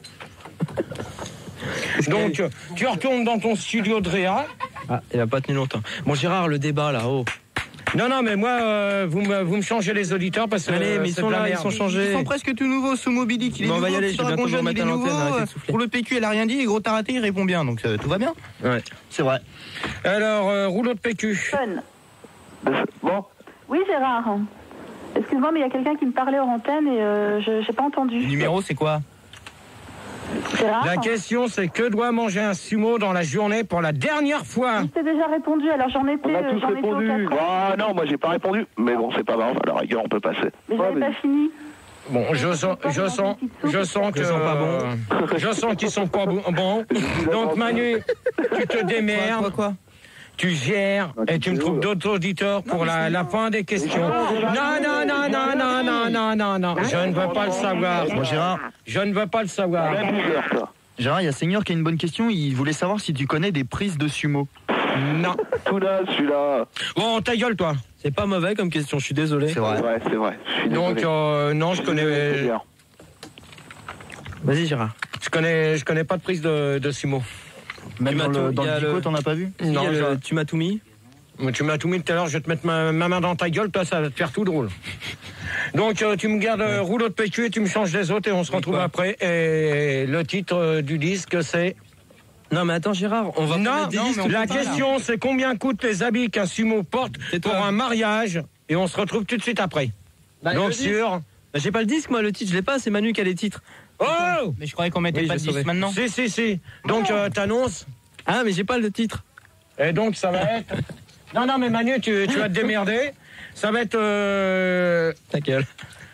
Donc, tu retournes dans ton studio de Réa. Ah, il a pas tenu longtemps. Bon, Gérard, le débat là-haut. Non, mais moi, vous me changez les auditeurs parce que... Allez, mais ils sont là, ils sont changés. Ils sont presque tout nouveaux. Sumo Bilic, il est Bon, on nouveau. va y aller, je vais bientôt vous remettre à l'antenne. Pour le PQ, elle a rien dit. Et Gros Taraté, il répond bien. Donc tout va bien. Ouais. C'est vrai. Alors, rouleau de PQ. Fun. Bon. Oui, Gérard. Excuse-moi, mais il y a quelqu'un qui me parlait hors antenne et je n'ai pas entendu. Le numéro, c'est quoi? Gérard. La question, c'est que doit manger un sumo dans la journée pour la dernière fois? Je t'ai déjà répondu, alors j'en étais. On a tous répondu. Ah non, moi j'ai pas répondu. Mais bon, c'est pas grave, à la rigueur, on peut passer. Mais j'avais pas fini. Bon, je sens que je sens qu'ils sont pas bons. Donc Manu, tu te démerdes. Quoi Tu gères et tu me trouves d'autres auditeurs pour la fin des questions. Non. Je ne veux pas le savoir. Bon, Gérard. Je ne veux pas le savoir. Gérard, il y a Seigneur qui a une bonne question. Il voulait savoir si tu connais des prises de sumo. Non. Tout là, celui-là. Bon, ta gueule, toi. C'est pas mauvais comme question, je suis désolé. C'est vrai. C'est vrai. Donc, non, je connais... Vas-y, Gérard. Je connais pas de prise de sumo. Même dans le dico, t'en as pas vu? Non, tu m'as tout mis. Tu m'as tout mis tout à l'heure, je vais te mettre ma main dans ta gueule, toi ça va te faire tout drôle. Donc tu me gardes rouleau de PQ et tu me changes les autres et on se retrouve après. Et le titre du disque c'est... Non mais attends Gérard, on va non, la question c'est combien coûtent les habits qu'un sumo porte pour un mariage et on se retrouve tout de suite après. Donc sur... j'ai pas le disque, moi, le titre, je l'ai pas, c'est Manu qui a les titres. Oh! Mais je croyais qu'on mettait pas de disque maintenant. Si. Donc, t'annonces. Ah, mais j'ai pas le titre. Et donc, ça va être... Non, mais Manu, tu vas te démerder. Ça va être... Ta gueule.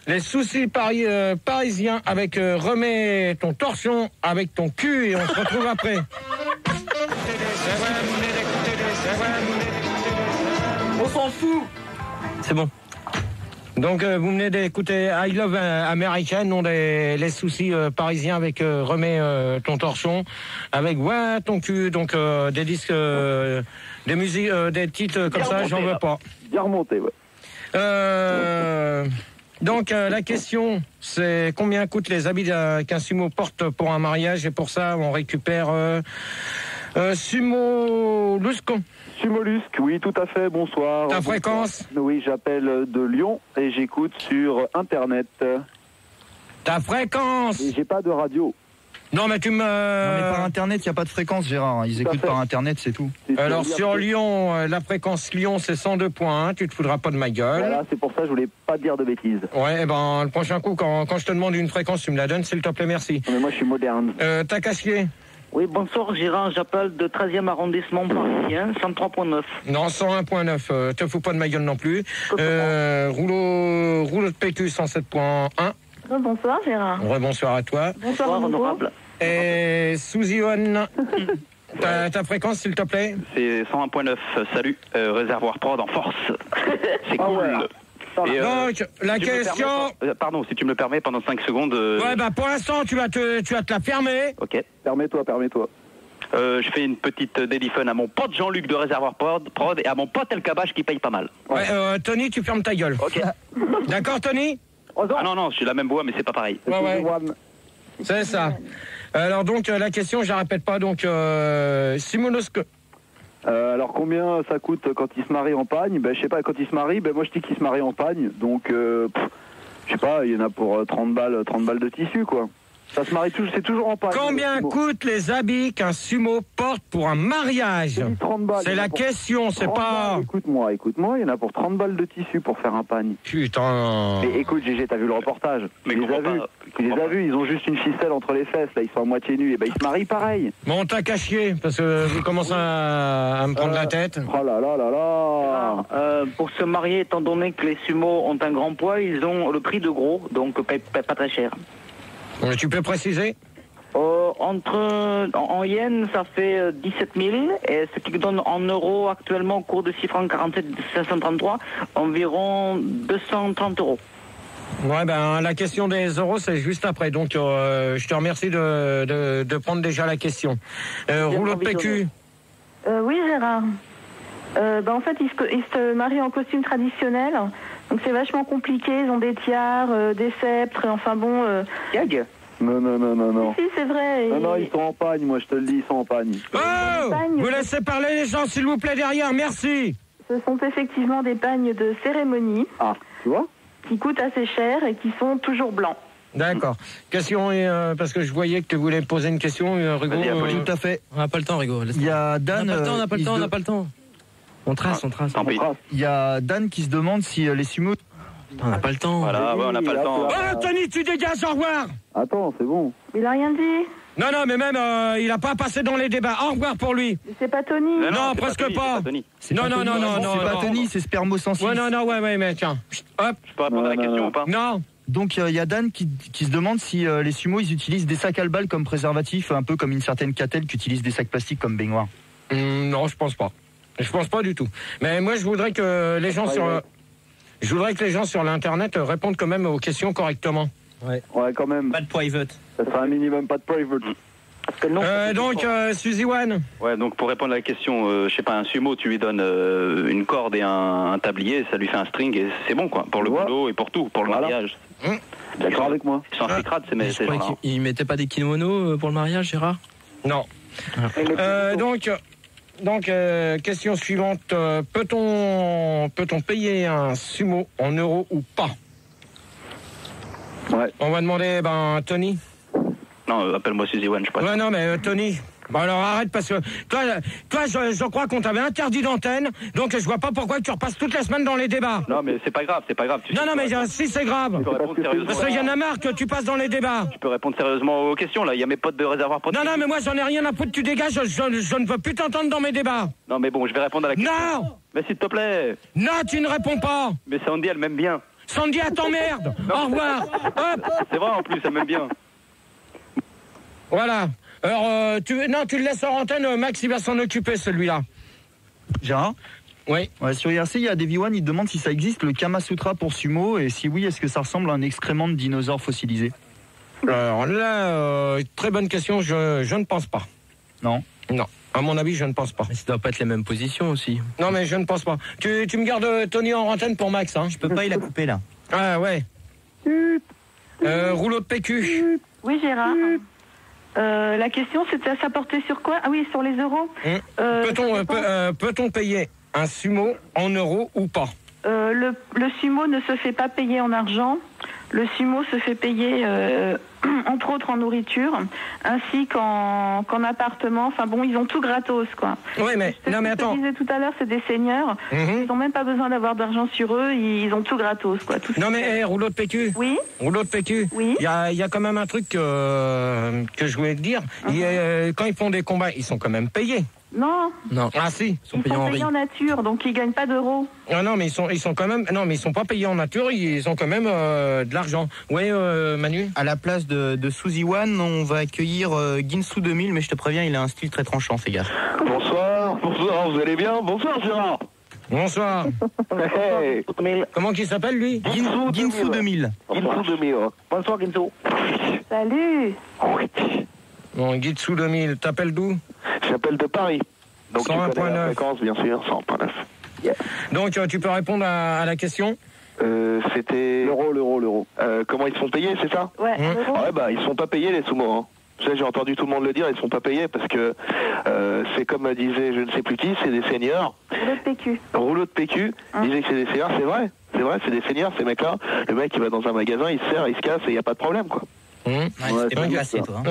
Les soucis parisiens avec remets ton torsion avec ton cul et on se retrouve après. On s'en fout. C'est bon. Donc vous venez d'écouter I Love American, non les soucis parisiens avec remets ton torchon, avec ouais ton cul, donc des disques, des musiques, des titres comme ça, j'en veux pas. Bien remonté, ouais. Donc la question, c'est combien coûtent les habits qu'un sumo porte pour un mariage, et pour ça on récupère Sumo Lusco. Sumolusk, oui, tout à fait, bonsoir. Ta fréquence? Oui, j'appelle de Lyon et j'écoute sur Internet. Ta fréquence? Et j'ai pas de radio. Non, mais Non, mais par Internet, il n'y a pas de fréquence, Gérard. Ils écoutent par Internet, c'est tout. Alors, sur Lyon, la fréquence Lyon, c'est 102.1. Tu te foudras pas de ma gueule. Voilà, c'est pour ça que je voulais pas dire de bêtises. Ouais, le prochain coup, quand je te demande une fréquence, tu me la donnes, s'il te plaît, merci. Mais moi, je suis moderne. T'as Cassier? Oui, bonsoir Gérard, j'appelle de 13e arrondissement parisien, 103.9. Non, 101.9, te fous pas de ma gueule non plus. Rouleau de PQ 107.1. Bonsoir Gérard. Bonsoir à toi. Bonsoir honorable. Et Suzy-One, ta fréquence s'il te plaît? C'est 101.9, salut, réservoir prod en force. C'est cool. Et donc, la question... Pardon, si tu me le permets, pendant 5 secondes... Ouais, pour l'instant, tu vas te la fermer. Ok. Permets-toi. Je fais une petite déliphone à mon pote Jean-Luc de réservoir prod et à mon pote El Kabash qui paye pas mal. Ouais, Tony, tu fermes ta gueule. Ok. D'accord, Tony? Ah non, j'ai la même voix, mais c'est pas pareil. Ouais. C'est ça. Alors donc, la question, je la répète pas, donc... Simonosque... alors combien ça coûte quand il se marie en pagne? Je sais pas, quand il se marie, moi je dis qu'il se marie en pagne, donc je sais pas, il y en a pour 30 balles de tissu quoi. Ça se marie toujours, c'est toujours en pagne. Combien coûtent les habits qu'un sumo porte pour un mariage? 30 balles. C'est la question, c'est pas... Écoute-moi, il y en a pour 30 balles de tissu pour faire un pagne. Putain. Mais écoute Gégé, t'as vu le reportage? Tu les as vus, ils ont juste une ficelle entre les fesses, là ils sont à moitié nus, et ils se marient pareil. Bon, t'as qu'à chier, parce que vous commencez à me prendre la tête. Oh là là. Pour se marier, étant donné que les sumos ont un grand poids, ils ont le prix de gros, donc pas très cher. Tu peux préciser? En yens, ça fait 17 000, et ce qui donne en euros actuellement au cours de 6 francs 47 533, environ 230 euros. Ouais, la question des euros, c'est juste après. Donc, je te remercie de prendre déjà la question. Rouleau de PQ. Oui, Gérard. En fait, ils se marient en costume traditionnel. Donc, c'est vachement compliqué. Ils ont des tiares, des sceptres, enfin bon... Gag. Non. Si, c'est vrai. Non, ils sont en pagne, moi je te le dis, ils sont en pagne. Vous laissez parler les gens, s'il vous plaît, derrière, merci. Ce sont effectivement des pagnes de cérémonie. Ah, tu vois? Qui coûtent assez cher et qui sont toujours blancs. D'accord. Question, parce que je voyais que tu voulais poser une question, Rigo. Tout à fait. On n'a pas le temps, Rigo. Il y a Dan... On n'a pas le temps. On trace. Il y a Dan qui se demande si les sumos... On n'a pas le temps. Voilà, on n'a pas le temps. Oh, Tony, tu dégages, au revoir. Attends, c'est bon. Il a rien dit. Non, mais même, il a pas passé dans les débats. Au revoir pour lui. Mais c'est pas Tony. Non, presque pas. Tony. Non. C'est pas Tony, c'est Spermosensis. Ouais, mais tiens. Hop. Je peux répondre à la question ou pas? Non. Donc il y a Dan qui se demande si les sumos ils utilisent des sacs à balles comme préservatif, un peu comme une certaine Catel qui utilise des sacs plastiques comme baignoire. Non, je pense pas. Je pense pas du tout. Mais moi, je voudrais que les gens sur l'internet répondent quand même aux questions correctement. Ouais, quand même. Pas de private. Ça sera un minimum, pas de private. Donc, Suzy-One. Ouais, donc pour répondre à la question, je sais pas, un sumo, tu lui donnes une corde et un tablier, ça lui fait un string et c'est bon quoi, pour le boulot et pour tout, pour le mariage. D'accord avec moi. Ils sont un crade, ces gens-là. Ils mettaient pas des kimonos pour le mariage, Gérard? Non. Donc, question suivante. Peut-on payer un sumo en euros ou pas? Ouais. On va demander, Tony. Non, appelle-moi Suzy One, je sais pas. Ouais, non, mais Tony. Bon alors arrête parce que toi je crois qu'on t'avait interdit d'antenne, donc je vois pas pourquoi tu repasses toute la semaine dans les débats. Non mais c'est pas grave. Non mais si c'est grave. Parce qu'il y en a marre que tu passes dans les débats. Tu peux répondre sérieusement aux questions là, il y a mes potes de réservoir protégé. Non mais moi j'en ai rien à foutre, tu dégages, je ne veux plus t'entendre dans mes débats. Non mais bon, je vais répondre à la question. Non. Mais s'il te plaît. Non, tu ne réponds pas. Mais Sandy elle m'aime bien. Sandy, elle t'emmerde. Au revoir. Hop. C'est vrai en plus, elle m'aime bien. Voilà. Alors, tu le laisses en antenne, Max, il va s'en occuper, celui-là. Gérard ? Oui. Ouais, sur IRC, il y a Davy One, il demande si ça existe le Kama Sutra pour sumo, et si oui, est-ce que ça ressemble à un excrément de dinosaure fossilisé ? Alors là, très bonne question, je ne pense pas. Non ? Non. À mon avis, je ne pense pas. Mais ça doit pas être les mêmes positions aussi. Non, mais je ne pense pas. Tu me gardes Tony en antenne pour Max, hein ? Je peux pas, il a coupé là. Ah ouais. Rouleau de PQ. Oui, Gérard. La question, c'était ça portait sur quoi? Ah oui, sur les euros. Peut-on payer un sumo en euros ou pas? Le sumo ne se fait pas payer en argent. Le sumo se fait payer, entre autres, en nourriture, ainsi qu'en appartement. Enfin bon, ils ont tout gratos, quoi. Oui, mais attends. Je disais tout à l'heure, c'est des seigneurs. Ils n'ont même pas besoin d'avoir d'argent sur eux. Ils ont tout gratos, quoi. Tout rouleau de PQ. Oui. Rouleau de PQ. Oui. Il y a quand même un truc que je voulais te dire. Quand ils font des combats, ils sont quand même payés. Non. Ah si. Ils sont payés en nature, donc ils gagnent pas d'euros. Ah non, mais ils sont quand même. Non, mais ils sont pas payés en nature. Ils ont quand même de l'argent. Oui, Manu. À la place de Suzy One, on va accueillir Ginsu 2000, mais je te préviens, il a un style très tranchant, fais gaffe. Bonsoir, vous allez bien? Bonsoir Gérard. Bonsoir. Hey. Comment qu'il s'appelle lui? Ginsu 2000. Ginsu 2000. Bonsoir Ginsu. Salut. Bon, Ginsu 2000. T'appelles d'où? J'appelle de Paris. Donc 101.9. la fréquence, bien sûr, 100.9. Yeah. Donc tu peux répondre à la question? C'était... L'euro. Comment ils se font payer, c'est ça? Ouais. Ils se font pas payer les sumo. Hein. J'ai entendu tout le monde le dire, ils se font pas payer parce que c'est comme disait je ne sais plus qui, c'est des seigneurs. Rouleau de PQ. Ils disaient que c'est des seigneurs, c'est vrai, c'est des seigneurs ces mecs-là. Le mec il va dans un magasin, il se sert, il se casse et il n'y a pas de problème quoi. C'était bien cassé toi.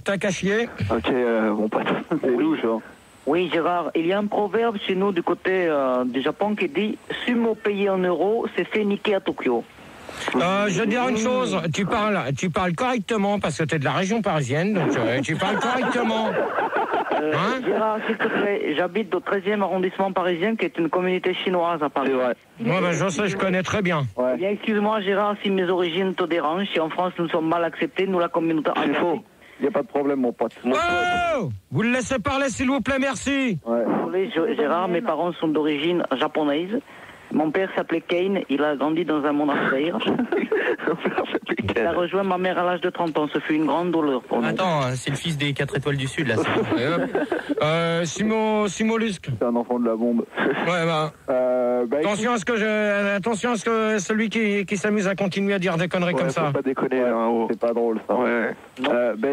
T'as caché? Ok, mon pote. C'est louche, hein. Oui, Gérard, il y a un proverbe chez nous du côté du Japon qui dit « Sumo payé en euros, c'est fait niquer à Tokyo ». Je vais dire une chose, tu parles correctement parce que tu es de la région parisienne, donc tu parles correctement. Gérard, s'il te plaît, j'habite au 13e arrondissement parisien qui est une communauté chinoise à Paris. C'est vrai. Ouais, je sais, je connais très bien. Ouais. Eh bien, excuse-moi Gérard si mes origines te dérangent, si en France nous sommes mal acceptés, nous la communauté... C'est faux. Il n'y a pas de problème, mon pote. Oh, vous le laissez parler, s'il vous plaît, merci. Ouais. Désolé, Gérard, mes parents sont d'origine japonaise. Mon père s'appelait Kane, il a grandi dans un monastère. Il a rejoint ma mère à l'âge de 30 ans, ce fut une grande douleur pour nous. Attends, c'est le fils des 4 étoiles du Sud, là. Simolusque. C'est un enfant de la bombe. Ouais, attention à ce que celui qui s'amuse à continuer à dire des conneries comme ça. Faut pas déconner, c'est pas drôle ça. Ouais.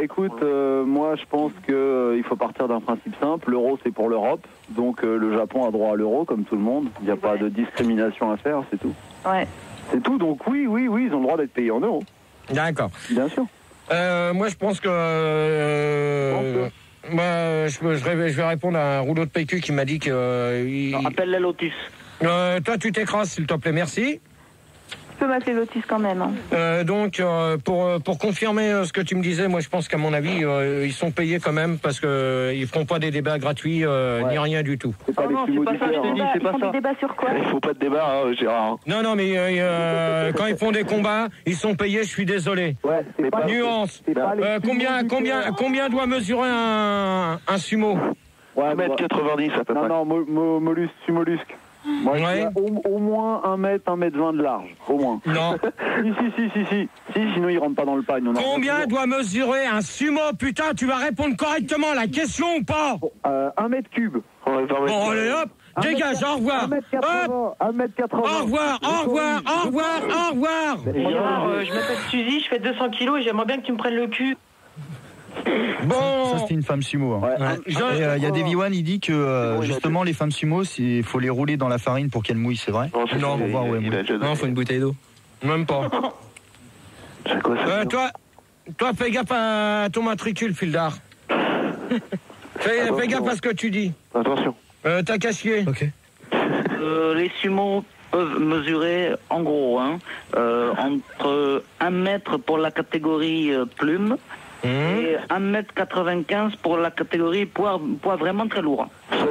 Écoute, moi je pense que il faut partir d'un principe simple. L'euro c'est pour l'Europe, donc le Japon a droit à l'euro comme tout le monde. Il n'y a pas de discrimination à faire, c'est tout. Ouais. C'est tout, donc oui, ils ont le droit d'être payés en euros. D'accord. Bien sûr. Moi je pense que... je vais répondre à un rouleau de PQ qui m'a dit que... Appelle la Lotus. Toi tu t'écrases s'il te plaît, merci. Tu peux m'appeler Lotus quand même. Donc pour confirmer ce que tu me disais, moi je pense qu'à mon avis ils sont payés quand même parce que ils feront pas des débats gratuits ni rien du tout. C'est pas des débats sur quoi? Il faut pas de débat, Gérard. Non mais quand ils font des combats, ils sont payés, je suis désolé. Ouais, Nuance. Combien doit mesurer un sumo? 1m90 à peu près. Non, mollusque. Moi, au moins 1m20 de large, au moins. Non. Si, sinon il rentre pas dans le pagne. Combien doit mesurer un sumo? Putain, tu vas répondre correctement à la question ou pas? 1 mètre cube. Bon, allez hop, dégage, au revoir. 1m80. Au revoir. Je m'appelle Suzy, je fais 200 kilos et j'aimerais bien que tu me prennes le cul. Bon. Ça c'était une femme sumo. Il y a Davy One, il dit que justement les femmes sumo, il faut les rouler dans la farine pour qu'elles mouillent, c'est vrai? Non, pour voir où elles mouillent. Non, faut une bouteille d'eau. Même pas. Toi, fais gaffe à ton matricule, Fildar. Fais gaffe à ce que tu dis. Attention. T'as qu'à chier. Ok. Les sumo peuvent mesurer, en gros, entre 1 mètre pour la catégorie plume et 1m95 pour la catégorie poids vraiment très lourd.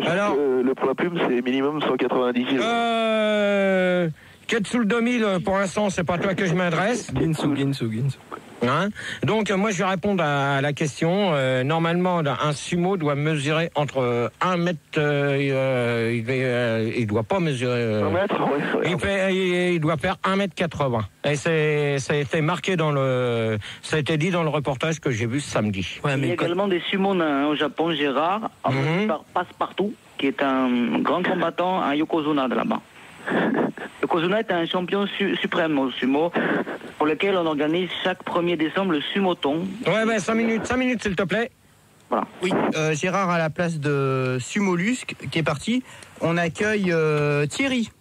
Alors, le poids plume, c'est minimum 190 kg. Ketsul 2000, pour l'instant, c'est pas toi que je m'adresse. Ginsu. Hein? Donc, moi, je vais répondre à la question. Normalement, un sumo doit mesurer entre 1 mètre... il doit pas mesurer... 1 mètre, il doit faire 1m80. Et ça a été marqué ça a été dit dans le reportage que j'ai vu ce samedi. Ouais, il y a également des sumo nains au Japon, Gérard, par Passepartout, qui est un grand combattant à Yokozuna de là-bas. Yokozuna est un champion suprême au sumo pour lequel on organise chaque 1er décembre le sumoton. Ouais, 5 minutes s'il te plaît. Voilà. Oui, Gérard à la place de Sumolusque qui est parti. On accueille Thierry.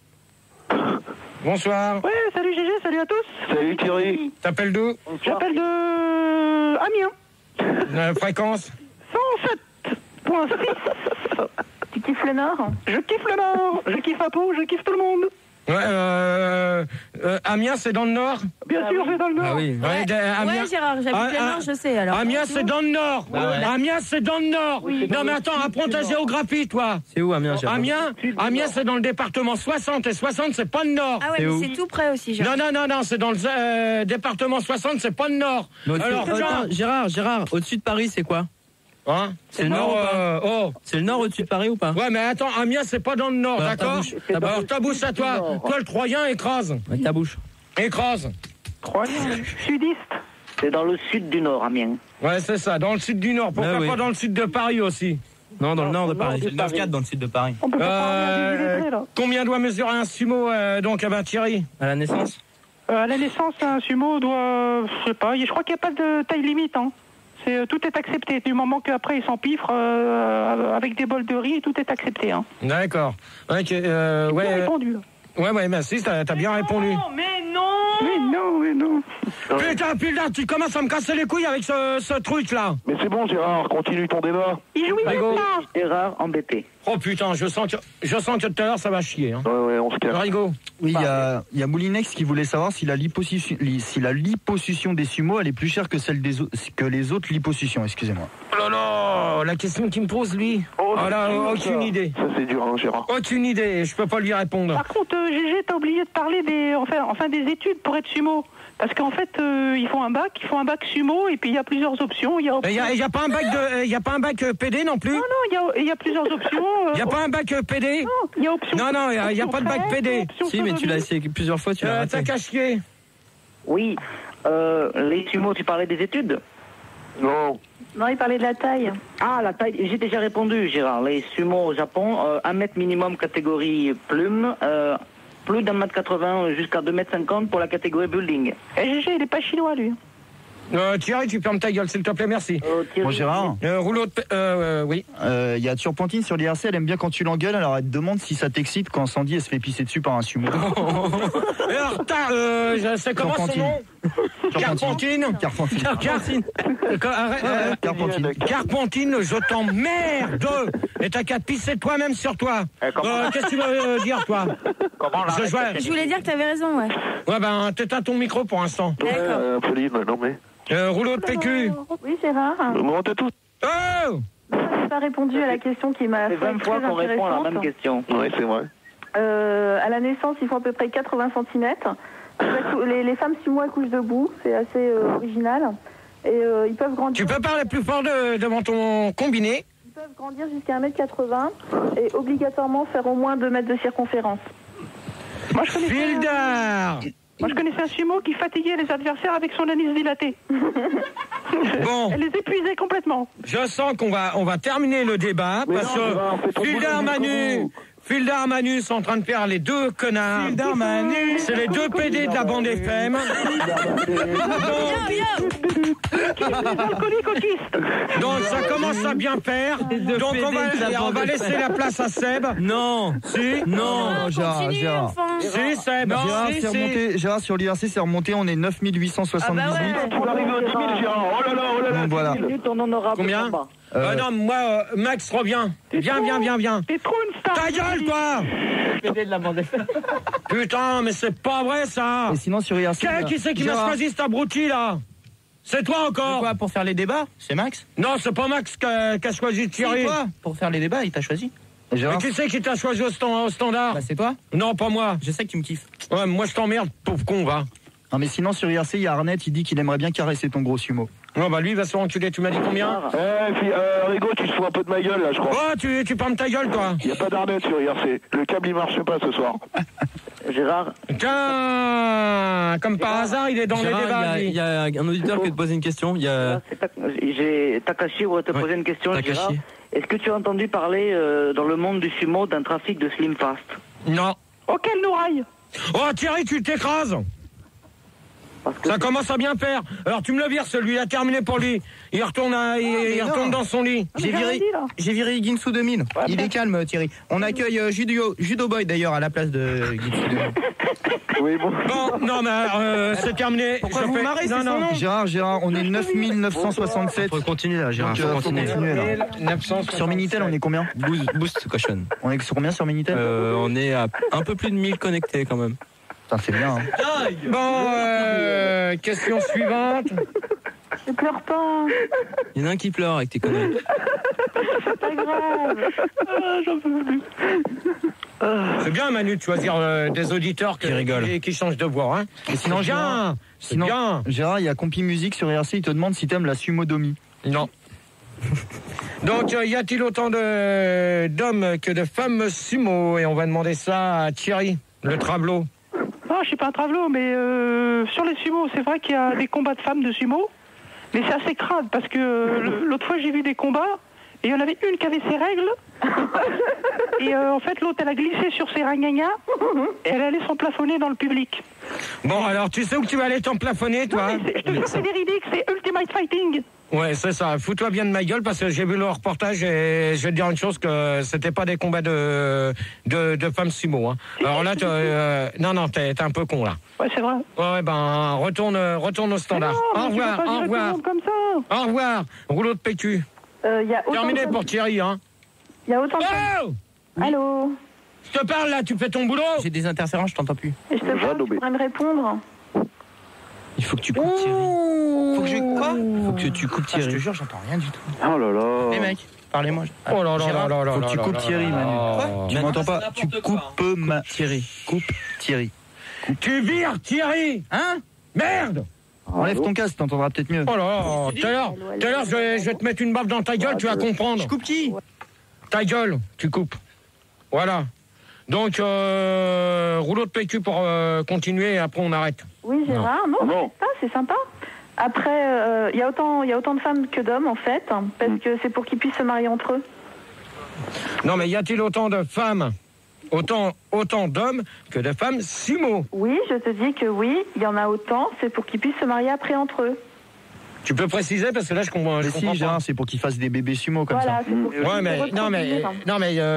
Bonsoir. Ouais, salut GG, salut à tous. Salut Thierry. T'appelles d'où? J'appelle de Amiens. Fréquence 107.6. Tu kiffes le Nord? Je kiffe le Nord, je kiffe Apo, je kiffe tout le monde. Ouais, Amiens, c'est dans le Nord? Bien sûr, c'est dans le Nord. Ah oui. Ouais, Gérard, j'habite le Nord, je sais alors. Amiens, c'est dans le Nord. Amiens, c'est dans le Nord. Oui, non, mais attends, apprends ta géographie, toi. C'est où Amiens, Gérard? Amiens, c'est dans le département 60. Et 60, c'est pas le Nord. Ah ouais, mais c'est tout près aussi, Gérard. Non, c'est dans le département 60, c'est pas le Nord. Alors, Gérard, au-dessus de Paris, c'est quoi? Hein? C'est le Nord ou pas? C'est le Nord au-dessus de Paris ou pas? Ouais, mais attends, Amiens, c'est pas dans le Nord, d'accord? Alors, ta bouche à toi. Toi, le Troyen, écrase. Ta bouche. Écrase. Troyen, sudiste. C'est dans le sud du Nord, Amiens. Ouais, c'est ça, dans le sud du Nord. Pourquoi pas dans le sud de Paris aussi? Non, dans le nord de Paris. C'est le 9-4 dans le sud de Paris. On peut pas parler à là. Combien doit mesurer un sumo, donc, Thierry? À la naissance? À la naissance, un sumo doit... Je sais pas, je crois qu'il n'y a pas de taille limite, hein. Tout est accepté. Du moment qu'après ils s'empiffrent avec des bols de riz, tout est accepté. Hein. D'accord. J'ai bien répondu. Ouais, merci, t'as bien répondu. Mais non. Putain, tu commences à me casser les couilles avec ce truc-là. Mais c'est bon, Gérard, continue ton débat. Il jouit maintenant. Gérard embêté. Oh putain, je sens que tout à l'heure ça va chier. Hein. Ouais, on se calme. Rigo. Oui, il y a Moulinex qui voulait savoir si la liposuction des sumos elle est plus chère que celle que les autres liposuctions, excusez-moi. Oh là là, la question qu'il me pose lui. Oh là, aucune idée. Ça c'est dur, hein, Gérard. Aucune idée, je peux pas lui répondre. Par contre, GG, t'as oublié de parler des études pour être sumo. Parce qu'en fait, ils font un bac sumo et puis il y a plusieurs options. Il y a pas un bac PD non plus? Non, il y a plusieurs options. Il y a pas un bac PD? Non, il y a option. Non, il y a pas de bac PD. Si, mais tu l'as essayé plusieurs fois, tu l'as raté. T'as qu'à chier. Oui, les sumo, tu parlais des études? Non, il parlait de la taille. Ah, la taille, j'ai déjà répondu, Gérard. Les sumo au Japon, 1 mètre minimum catégorie plume, plus d'1 mètre 80 jusqu'à 2 mètres 50 pour la catégorie building. Et GG, il est pas chinois, lui. Thierry, tu fermes ta gueule, s'il te plaît, merci. Bon, Gérard. Rouleau de... oui. Il y a Turpentine sur l'IRC, elle aime bien quand tu l'engueules, alors elle te demande si ça t'excite quand Sandy elle se fait pisser dessus par un sumo. Et en retard, c'est comment son nom? Carpentine. Carpentine, je t'emmerde. Et t'as qu'à pisser toi-même sur toi. Qu'est-ce que tu veux dire, toi? Je voulais dire que t'avais raison, ouais. Ouais, t'éteins ton micro pour l'instant. D'accord. Pauline, non mais... Rouleau de PQ. Oui, Gérard. Bon, t'as tout. Je n'ai pas répondu à la question qui m'a... C'est 20 fois qu'on répond à la même question. Oui, c'est vrai. À la naissance, ils font à peu près 80 cm. Les femmes sumo accouchent debout, c'est assez original. Et ils peuvent grandir... Tu peux parler plus fort devant ton combiné. Ils peuvent grandir jusqu'à 1m80 et obligatoirement faire au moins 2 mètres de circonférence. Moi, je connaissais un sumo qui fatiguait les adversaires avec son anis dilaté. Bon. Elle les épuisait complètement. Je sens qu'on va terminer le débat parce que Fildar Manu sont en train de faire les deux connards. Fildar Manu, c'est les deux PD de la bande FM. Donc ça commence à bien faire. Donc on va laisser la place à Seb. Non. Si. Non. Gérard. Si, Seb. Gérard, sur l'IRC, c'est remonté, on est 9878. Tu vas arriver au 10 000, Gérard. Oh là là. Donc voilà. Combien? Non, moi, Max, reviens. Viens. T'es trop une star. Ta gueule, toi. Putain, mais c'est pas vrai, ça. Et sinon, sur IRC... Qui c'est qui m'a choisi cet abruti, là? C'est toi encore. Quoi, pour faire les débats? C'est Max? Non, c'est pas Max qui a choisi Thierry. C'est toi? Pour faire les débats, il t'a choisi. Mais qui c'est qui t'a choisi au standard? Bah, c'est toi? Non, pas moi. Je sais que tu me kiffes. Ouais, moi je t'emmerde, pauvre con, va. Non, mais sinon, sur IRC, il y a Arnett, il dit qu'il aimerait bien caresser ton gros sumo. Non, bah lui, il va se faire enculer. Tu m'as dit combien? Rigo, tu te fous un peu de ma gueule, là, je crois. Ouais, tu parles de ta gueule, toi. Il n'y a pas d'Arnett sur IRC. Le câble, il marche pas ce soir. Gérard. Tiens, comme par hasard, il est dans Gérard, les débats. Il y a un auditeur qui veut te poser une question. J'ai Takashi voudrait te poser une question, Takashi. Gérard. Est-ce que tu as entendu parler dans le monde du sumo d'un trafic de Slim Fast? Non. Oh, quelle nouraille! Oh, Thierry, tu t'écrases. Ça commence à bien faire. Alors tu me le vires, celui a terminé pour lui. Il retourne dans son lit. J'ai viré Ginsu 2000. Il est calme, Thierry. On accueille Judo Boy d'ailleurs à la place de Ginsu 2000. Oui, bon. Bon, non, mais c'est terminé. Pourquoi vous marrez, c'est son nom? Gérard, on est 9967. Faut continuer là, Gérard. Faut continuer là. Sur Minitel, on est combien? Boost caution. On est sur combien sur Minitel? On est à un peu plus de 1000 connectés quand même. C'est bien. Hein. Bon, question suivante. Ne pleure pas. Il y en a un qui pleure avec tes conneries. C'est pas grave. J'en peux plus. C'est bien, Manu, de choisir des auditeurs qui rigolent et qui changent de voix. Hein. Et sinon, Gérard, Gérard, il y a Compi Musique sur IRC, il te demande si t'aimes la sumo-domi. Non. Donc, y a-t-il autant d'hommes que de femmes sumo? Et on va demander ça à Thierry, le travelot. Non, je suis pas un travelot, mais sur les sumo, c'est vrai qu'il y a des combats de femmes de sumo, mais c'est assez crade parce que l'autre fois j'ai vu des combats et il y en avait une qui avait ses règles et en fait l'autre elle a glissé sur ses ragnagas et elle allait s'emplafonner dans le public. Bon, alors tu sais où tu vas aller t'emplafonner, toi? Non, je te jure, c'est véridique, c'est Ultimate Fighting. Ouais, c'est ça. Fous-toi bien de ma gueule parce que j'ai vu le reportage et je vais te dire une chose, que c'était pas des combats de femmes sumo. Hein. Alors là, non, t'es un peu con là. Ouais, c'est vrai. Ouais, ben retourne au standard. Non, au revoir. Comme ça. Au revoir. Rouleau de PQ. Terminé pour Thierry, hein. Il y a autant de... Oh! Allô? Je te parle là, tu fais ton boulot? J'ai des interférences, je t'entends plus. Et je te parle, tu pourrais me répondre? Il faut que tu coupes Thierry. Faut que je quoi? Faut que tu coupes Thierry. Je te jure, j'entends rien du tout. Oh là là. Les mecs, parlez-moi. Oh là là là là. Faut que tu coupes Thierry, Manu. Quoi? Tu m'entends pas? Tu coupes Thierry. Coupe Thierry. Tu vires Thierry. Hein? Merde. Enlève ton casque, t'entendras peut-être mieux. Oh là là, tout à l'heure, je vais te mettre une baffe dans ta gueule, tu vas comprendre. Je coupe qui? Ta gueule, tu coupes. Voilà. Donc, rouleau de PQ pour continuer et après on arrête. Oui, Gérard, non, c'est sympa. Après, il y a autant de femmes que d'hommes en fait, hein, parce que c'est pour qu'ils puissent se marier entre eux. Non, mais y a-t-il autant de femmes, autant d'hommes que de femmes sumo? Oui, je te dis que oui, il y en a autant, c'est pour qu'ils puissent se marier après entre eux. Tu peux préciser parce que là je comprends si, Gérard, c'est pour qu'ils fassent des bébés sumo comme voilà, ça. Ouais, mais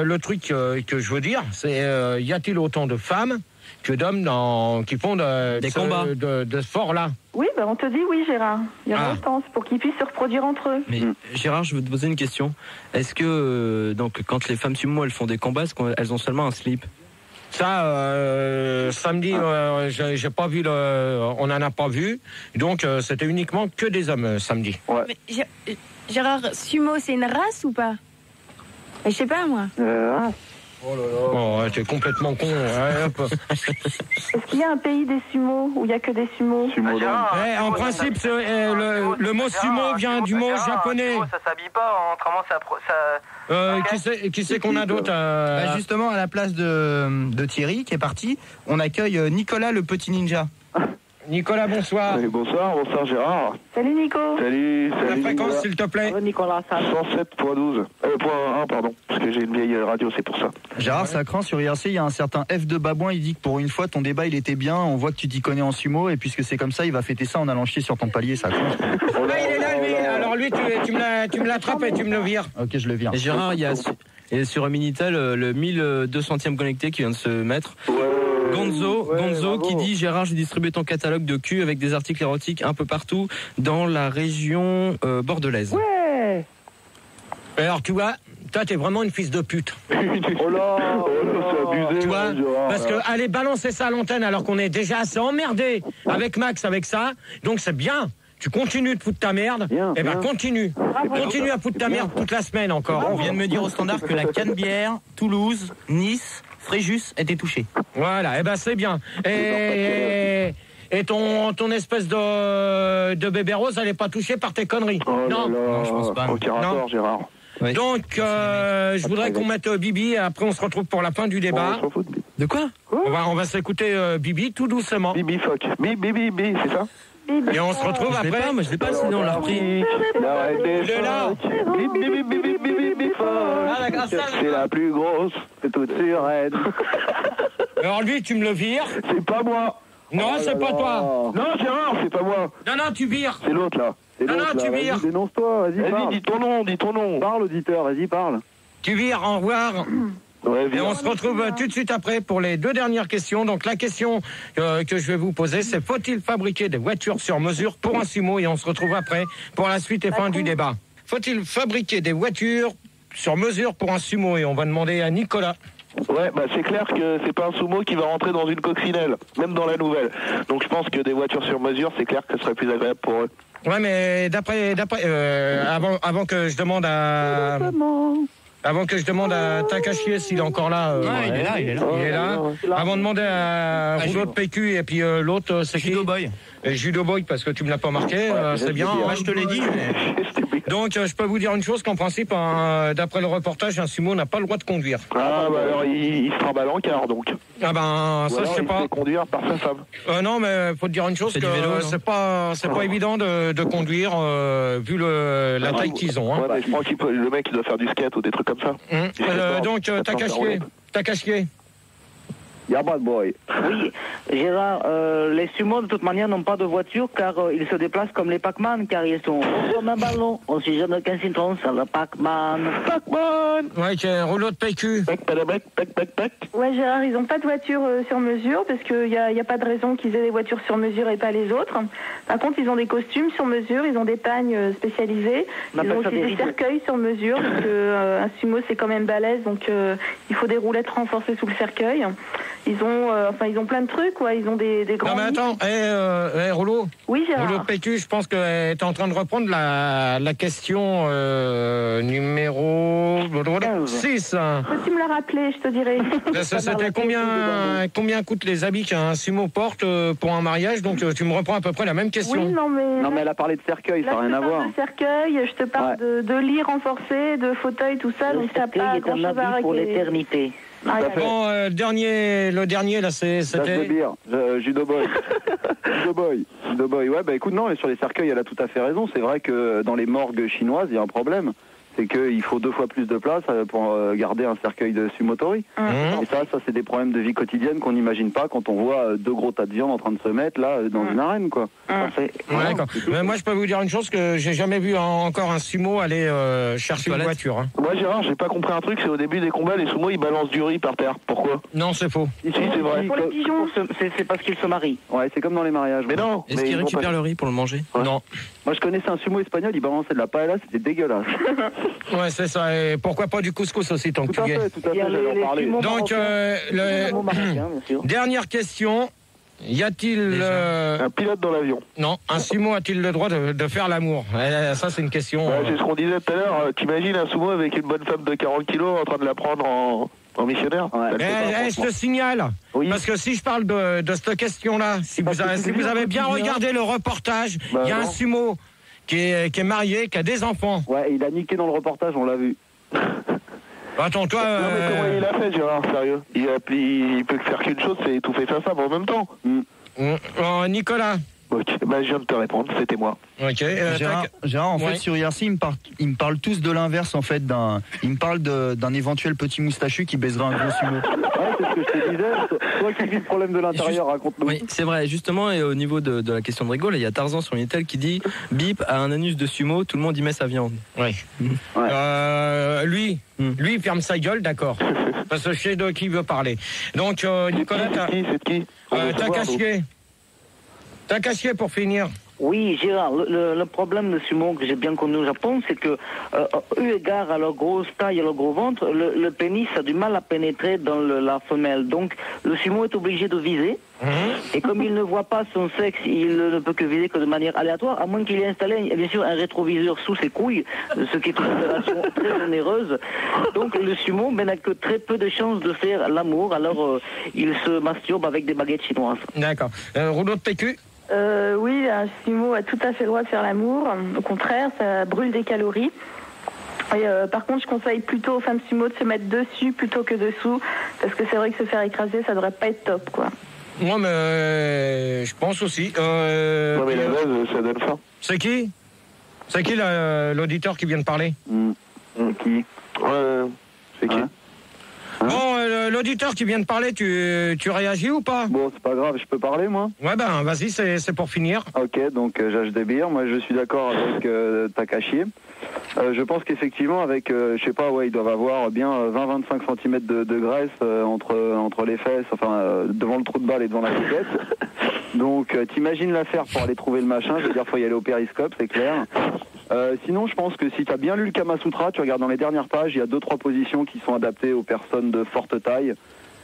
le truc que je veux dire, c'est y a-t-il autant de femmes que d'hommes qui font des combats de sport là? Oui, ben on te dit oui, Gérard. Il y en a autant, c'est pour qu'ils puissent se reproduire entre eux. Mais Gérard, je veux te poser une question. Est-ce que donc quand les femmes sumo elles font des combats, est-ce qu'elles ont seulement un slip? Ça, samedi, j'ai pas vu on en a pas vu. Donc, c'était uniquement que des hommes samedi. Ouais. Mais, Gérard, sumo, c'est une race ou pas? Je sais pas, moi. Oh là là. Oh, t'es complètement con. Est-ce qu'il y a un pays des sumos où il y a que des sumos? En principe, le mot sumo vient du mot japonais. Sumo, ça s'habille pas, autrement qui c'est qu'on a d'autre Justement, à la place de Thierry, qui est parti, on accueille Nicolas, le petit ninja. Nicolas, bonsoir. Bonsoir Gérard. Salut Nico. Salut. La fréquence, s'il te plaît. Nicolas, ça. 107.12. Point 1, pardon. Parce que j'ai une vieille radio, c'est pour ça. Gérard, ça craint sur IRC, il y a un certain F2 Babouin, il dit que pour une fois, ton débat, il était bien, on voit que tu t'y connais en sumo, et puisque c'est comme ça, il va fêter ça en allant chier sur ton palier, ça craint. Il est là, lui. Alors lui, tu me l'attrapes et tu me le vires. Ok, je le vire. Et Gérard, il y a sur Minitel le 1200e connecté qui vient de se mettre. Gonzo qui dit: Gérard, j'ai distribué ton catalogue de cul avec des articles érotiques un peu partout dans la région bordelaise. Ouais. Alors, tu vois, toi, t'es vraiment une fils de pute. Oh là, c'est abusé. Tu vois, parce que aller balancer ça à l'antenne alors qu'on est déjà assez emmerdé avec Max avec ça, donc c'est bien. Tu continues de foutre ta merde, et ben continue. Continue à foutre ta merde toute la semaine encore. On vient de me dire au standard que la Canebière, Toulouse, Nice, Fréjus étaient touchés. Voilà, et ben c'est bien. Et ton espèce de bébé rose, elle est pas touchée par tes conneries. Non, je pense pas. Aucun rapport, Gérard. Oui. Donc, je voudrais qu'on mette Bibi, et après on se retrouve pour la fin du débat. De quoi? On va s'écouter Bibi tout doucement. Bibi fuck. Bibi, c'est ça? Et on se retrouve après. Moi je l'ai pas, sinon on l'a repris. Il est là. Bibi fuck. C'est la plus grosse de toutes sirènes. Alors lui, tu me le vires. C'est pas moi. Non, c'est pas toi. Non, Gérard, c'est pas moi. Non, tu vires. C'est l'autre là. Non, tu vires. Dénonce-toi, vas-y, parle. Dis ton nom. Parle, auditeur, vas-y, parle. Tu vires, au revoir. Ouais, et on se retrouve tout de suite après pour les 2 dernières questions. Donc la question que je vais vous poser, c'est faut-il fabriquer des voitures sur mesure pour un sumo? Et on se retrouve après pour la suite et fin du débat. Faut-il fabriquer des voitures sur mesure pour un sumo? Et on va demander à Nicolas. Ouais, bah c'est clair que c'est pas un sumo qui va rentrer dans une coccinelle, même dans la nouvelle. Donc je pense que des voitures sur mesure, c'est clair que ce serait plus agréable pour eux. Ouais, mais avant que je demande à... Avant que je demande à Takashi s'il est encore là. Il est là. Avant de demander à Rouleau de PQ et puis l'autre, c'est qui? Judo Boy. Judo Boy, parce que tu me l'as pas marqué, c'est bien. Je te l'ai dit. Donc, je peux vous dire une chose, qu'en principe, d'après le reportage, un sumo n'a pas le droit de conduire. Ah, bah alors il se trimballe en car, donc. Ah ben, ça, je sais pas. Il se fait conduire par sa femme. Non, mais faut te dire une chose, que c'est pas évident de conduire, vu la taille qu'ils ont. Hein. Ouais, je crois que le mec, il doit faire du skate ou des trucs comme ça. Donc, Takashi. Y'a bad boy. Oui, Gérard, les sumos de toute manière n'ont pas de voiture car ils se déplacent comme les Pac-Man, car ils sont comme un ballon. On suit jamais qu'un citron, c'est le Pac-Man. Pac-Man. Ouais, qui est un rouleau de PQ. Ouais, Gérard, ils n'ont pas de voiture sur mesure parce qu'il n'y a pas de raison qu'ils aient des voitures sur mesure et pas les autres. Par contre, ils ont des costumes sur mesure, ils ont des pagnes spécialisées, ils ont aussi des cercueils sur mesure parce qu'un sumo c'est quand même balèze, donc il faut des roulettes renforcées sous le cercueil. Ils ont plein de trucs, quoi. Ils ont des grands... Non, mais attends, Rouleau. Oui, Gérard. Rouleau de PQ, je pense que tu es en train de reprendre la question numéro 6. Peux-tu me la rappeler, je te dirai. C'était combien coûtent les habits qu'un sumo porte pour un mariage? Donc, tu me reprends à peu près la même question. Oui, non, mais elle a parlé de cercueil, ça n'a rien à voir. Je te parle de cercueil, je te parle de lits renforcés, de fauteuils, tout ça. Donc, ça n'a pas grand-chose à voir pour l'éternité. Bon, le dernier là, c'était... Judo Boy. Judo Boy. Ouais, bah écoute, non, sur les cercueils, elle a tout à fait raison. C'est vrai que dans les morgues chinoises, il y a un problème. C'est qu'il faut 2 fois plus de place pour garder un cercueil de sumotori. Et ça c'est des problèmes de vie quotidienne qu'on n'imagine pas quand on voit 2 gros tas de viande en train de se mettre là dans une arène, quoi. D'accord. Mais moi, je peux vous dire une chose, que j'ai jamais vu encore un sumo aller chercher une voiture. Hein. Moi, Gérard, j'ai pas compris un truc, c'est au début des combats, les sumos, ils balancent du riz par terre. Pourquoi? Non, c'est faux. Ici, c'est vrai. Pour les pigeons. C'est parce qu'ils se marient. Ouais, c'est comme dans les mariages. Mais non. Est-ce qu'ils récupèrent le riz pour le manger? Non. Moi, je connaissais un sumo espagnol, il balançait de la paella, c'était dégueulasse. Ouais, c'est ça. Et pourquoi pas du couscous aussi, tant que tu y es. Tout à fait, j'allais en parler. Donc, dernière question. Y a-t-il... un pilote dans l'avion? Non. Un sumo a-t-il le droit de faire l'amour? Ça, c'est une question... C'est ce qu'on disait tout à l'heure. T'imagines un sumo avec une bonne femme de 40 kilos en train de la prendre en missionnaire? Je te signale, parce que si je parle de cette question-là, si vous avez bien regardé le reportage, il y a un sumo qui est marié, qui a des enfants. Ouais, il a niqué dans le reportage, on l'a vu. Attends, toi... Non, mais comment il a fait, Gérard, sérieux? Il peut faire qu'une chose, c'est étouffer sa femme en même temps. Nicolas. Ok, bah je viens de te répondre, c'était moi. Ok. Gérard, en fait, sur IRC, ils me parlent tous de l'inverse, en fait. Ils me parlent d'un éventuel petit moustachu qui baiserait un gros sumo. Ouais, c'est ce que je te disais. Toi qui vis le problème de l'intérieur, raconte-nous. Oui, c'est vrai. Justement, et au niveau de la question de rigole, il y a Tarzan sur Minitel qui dit Bip a un anus de sumo, tout le monde y met sa viande. Oui. Lui, il ferme sa gueule, d'accord. Parce que je sais de qui il veut parler. Donc, Nicolas, c'est qui Takashi pour finir. Oui, Gérard, le problème de sumo que j'ai bien connu au Japon, c'est que, eu égard à leur grosse taille et leur gros ventre, le pénis a du mal à pénétrer dans la femelle. Donc, le sumo est obligé de viser. Et comme il ne voit pas son sexe, il ne peut que viser que de manière aléatoire, à moins qu'il ait installé, bien sûr, un rétroviseur sous ses couilles, ce qui est une opération très onéreuse. Donc, le sumo n'a que très peu de chances de faire l'amour, alors il se masturbe avec des baguettes chinoises. D'accord. Rouleau de PQ? Oui, un sumo a tout à fait le droit de faire l'amour. Au contraire, ça brûle des calories. Et par contre, je conseille plutôt aux femmes sumo de se mettre dessus plutôt que dessous, parce que c'est vrai que se faire écraser, ça devrait pas être top, quoi. Moi, mais je pense aussi. Non, mais la base, ça donne faim. C'est qui l'auditeur qui vient de parler? Qui? C'est qui? Bon, l'auditeur qui vient de parler, tu réagis ou pas? Bon, c'est pas grave, je peux parler, moi? Ouais, ben, vas-y, c'est pour finir. Ok, donc j'âge des bières. Moi, je suis d'accord avec Takashi. Je pense qu'effectivement, avec, je sais pas, ouais, ils doivent avoir bien 20-25 cm de graisse entre les fesses, enfin, devant le trou de balle et devant la piquette. Donc, t'imagines l'affaire pour aller trouver le machin. Je veux dire, faut y aller au périscope, c'est clair. Sinon, je pense que si tu as bien lu le Kama Sutra, tu regardes dans les dernières pages, il y a 2-3 positions qui sont adaptées aux personnes de forte taille.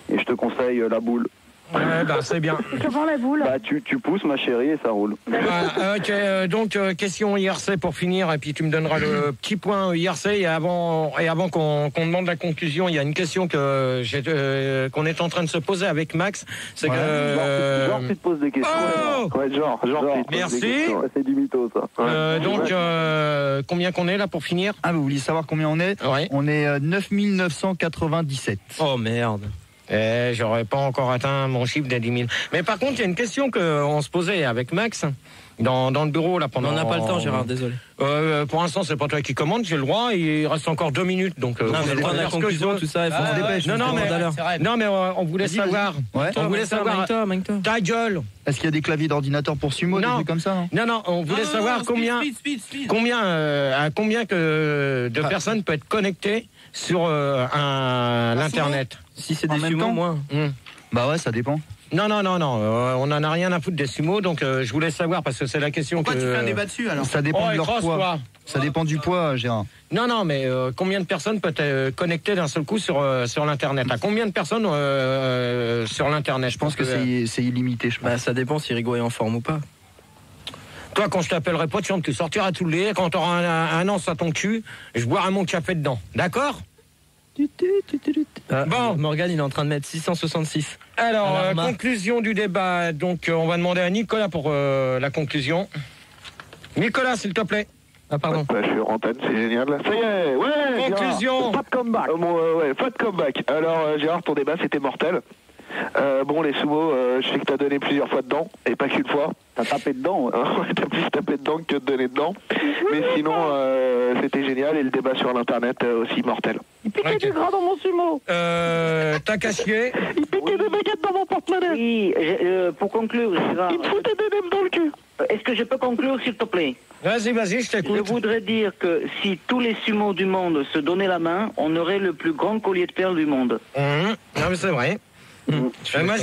Et je te conseille la boule. Ouais, bah, c'est bien. Comment la boule? Bah, tu pousses, ma chérie, et ça roule. Ok, donc question IRC pour finir, et puis tu me donneras le petit point IRC. Et avant qu'on demande la conclusion, il y a une question qu'on est en train de se poser avec Max. C'est que. Genre, tu te poses des questions. Oh ouais, genre, merci. C'est du mytho, ça. Donc, combien qu'on est là pour finir? Ah, vous vouliez savoir combien on est? Ouais. On est 9997. Oh merde. J'aurais pas encore atteint mon chiffre des 10 000. Mais par contre, il y a une question qu'on se posait avec Max dans le bureau là pendant. On n'a pas le temps, Gérard, désolé. Pour l'instant, c'est pas toi qui commande, j'ai le droit. Il reste encore 2 minutes, donc. Non, mais le droit de la conclusion, tout ça, il faut se dépêche. Non, mais on voulait savoir. On voulait savoir. Ta gueule. Est-ce qu'il y a des claviers d'ordinateur pour sumo, des trucs comme ça, non? Non, on voulait savoir combien de personnes peuvent être connectées sur l'internet. Si c'est des sumo, moins. Bah ouais, ça dépend. Non, on n'en a rien à foutre des sumos, donc je voulais savoir, parce que c'est la question. Pourquoi tu fais un débat dessus, alors? Ça dépend de leur poids. Ça dépend du poids, Gérard. Non, mais combien de personnes peuvent être connectées d'un seul coup sur l'internet? À combien de personnes sur l'internet? Je pense que c'est illimité, je pense. Bah, ça dépend si Rigaud est en forme ou pas. Toi, quand je t'appellerai pas, tu sortiras tout le lait, quand tu auras un an à ton cul, je boirai mon café dedans. D'accord? Bon, Morgane, il est en train de mettre 666. Alors, conclusion du débat. Donc, on va demander à Nicolas pour la conclusion. Nicolas, s'il te plaît. Ah, pardon. Je suis en antenne, c'est génial. Là. Ça y est, ouais. Conclusion. Pas de comeback. Pas de comeback. Alors, Gérard, ton débat, c'était mortel. Bon, les sumo, je sais que t'as donné plusieurs fois dedans, et pas qu'une fois. T'as tapé dedans? Ouais, t'as plus tapé dedans que de donner dedans. Mais sinon, c'était génial, et le débat sur l'internet aussi mortel. Il piquait du gras dans mon sumo. T'as caché. Il piquait des baguettes dans mon porte-monnaie. Oui, pour conclure, Gérard. Il me foutait des nems dans le cul. Est-ce que je peux conclure, s'il te plaît? Vas-y, je t'écoute. Je voudrais dire que si tous les sumos du monde se donnaient la main, on aurait le plus grand collier de perles du monde. Non, mais c'est vrai. Moi,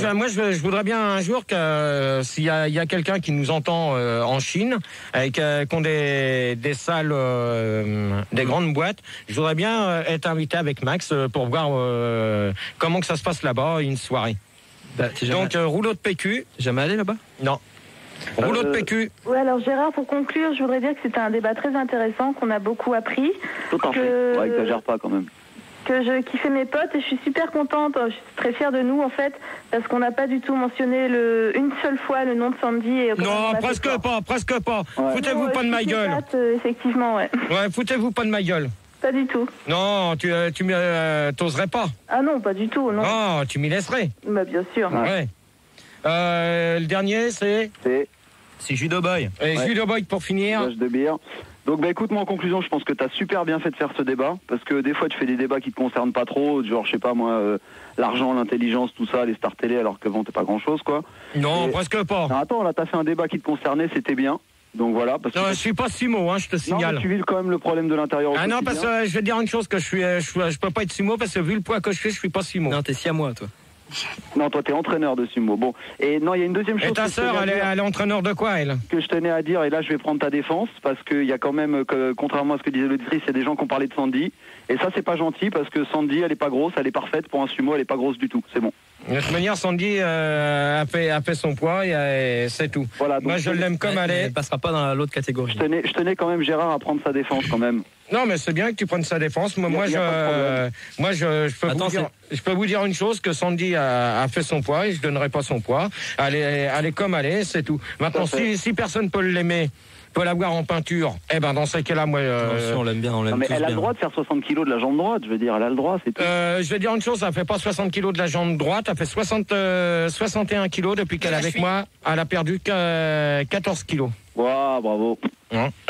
je voudrais bien un jour que s'il y a quelqu'un qui nous entend en Chine, qui ont des salles, des grandes boîtes, je voudrais bien être invité avec Max pour voir comment que ça se passe là-bas, une soirée. Donc, rouleau de PQ. Jamais allé là-bas? Non. Rouleau de PQ. Oui, alors Gérard, pour conclure, je voudrais dire que c'était un débat très intéressant, qu'on a beaucoup appris. Tout en fait. Ouais, exagère pas quand même. Que je kiffais mes potes et je suis super contente, je suis très fière de nous en fait, parce qu'on n'a pas du tout mentionné une seule fois le nom de Sandy. Et non, presque pas. Ouais. Foutez-vous pas de ma gueule. Effectivement, ouais. Ouais, foutez-vous pas de ma gueule. Pas du tout. Non, tu t'oserais pas. Ah non, pas du tout, non. Non, tu m'y laisserais. Bah bien sûr. Ouais. Le dernier, c'est Judo Boy. Et Judo Boy pour finir. De bière. Donc écoute, moi en conclusion, je pense que t'as super bien fait de faire ce débat, parce que des fois tu fais des débats qui te concernent pas trop, genre je sais pas moi, l'argent, l'intelligence, tout ça, les stars télé, alors que bon, t'es pas grand chose quoi. Non, presque pas. Non, attends, là t'as fait un débat qui te concernait, c'était bien. Donc voilà. Parce que je suis pas sumo, je te signale. Non, mais tu vis quand même le problème de l'intérieur. Ah non, parce que je vais te dire une chose, que je peux pas être sumo, parce que vu le poids que je fais, je suis pas sumo. Non, t'es siamois, toi. Non, toi, t'es entraîneur de sumo. Bon, et non, il y a une deuxième chose. Et ta sœur, elle est entraîneur de quoi, elle? Que je tenais à dire, et là, je vais prendre ta défense, parce qu'il y a quand même, contrairement à ce que disait l'auditrice, il y a des gens qui ont parlé de Sandy. Et ça, c'est pas gentil, parce que Sandy, elle est pas grosse, elle est parfaite pour un sumo, elle est pas grosse du tout. C'est bon. De toute manière, Sandy a fait son poids et c'est tout. Voilà, moi, je l'aime comme elle est. Elle passera pas dans l'autre catégorie. Je tenais quand même, Gérard, à prendre sa défense quand même. Non, mais c'est bien que tu prennes sa défense. Je peux vous dire une chose, que Sandy a fait son poids et je donnerai pas son poids. Elle est comme elle est, c'est tout. Maintenant, si personne peut l'aimer, peut l'avoir en peinture, eh ben dans ces cas-là, moi... on l'aime bien, on l'aime tous bien. Mais elle a le droit de faire 60 kilos de la jambe droite, je veux dire, elle a le droit, c'est tout. Je vais dire une chose, elle fait pas 60 kilos de la jambe droite, elle fait 61 kilos depuis qu'elle est avec moi. Elle a perdu 14 kilos. Wow, bravo.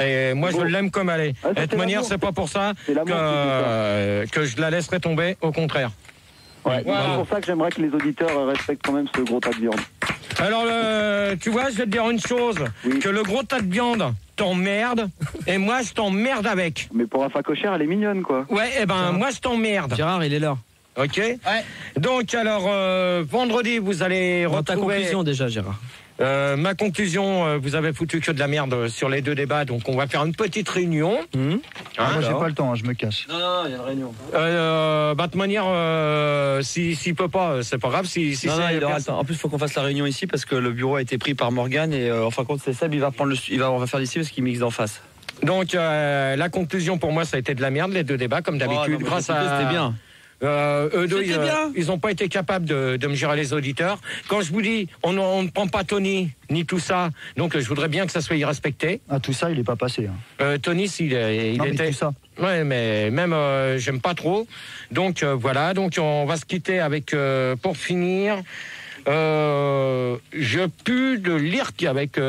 Et moi, je l'aime comme elle est. De toute manière, c'est pas pour ça que je la laisserai tomber, au contraire. Ouais, voilà. C'est pour ça que j'aimerais que les auditeurs respectent quand même ce gros tas de viande. Alors, tu vois, je vais te dire une chose, que le gros tas de viande t'emmerde, et moi, je t'emmerde avec. Mais pour un facochère, elle est mignonne, quoi. Ouais, et ben, moi, je t'emmerde. Gérard, il est là. Ok. Ouais. Donc, alors, vendredi, vous allez retrouver... Ta conclusion, déjà, Gérard. Ma conclusion, vous avez foutu que de la merde sur les deux débats, donc on va faire une petite réunion. Moi, j'ai pas le temps, je me cache. Non, il y a une réunion. De toute manière, s'il peut pas, c'est pas grave. Il aura le temps. En plus, il faut qu'on fasse la réunion ici parce que le bureau a été pris par Morgane et en fin de compte, c'est Seb, on va faire d'ici parce qu'il mixe d'en face. Donc, la conclusion pour moi, ça a été de la merde, les deux débats, comme d'habitude. Grâce à... C'était bien. Eux deux, ils n'ont pas été capables de me gérer les auditeurs. Quand je vous dis, on ne prend pas Tony, ni tout ça, donc je voudrais bien que ça soit respecté. Ah, tout ça, il n'est pas passé. Tony, il était... tout ça. Ouais, mais même, j'aime pas trop. Donc, voilà, donc on va se quitter avec, pour finir... je pue de l'irk avec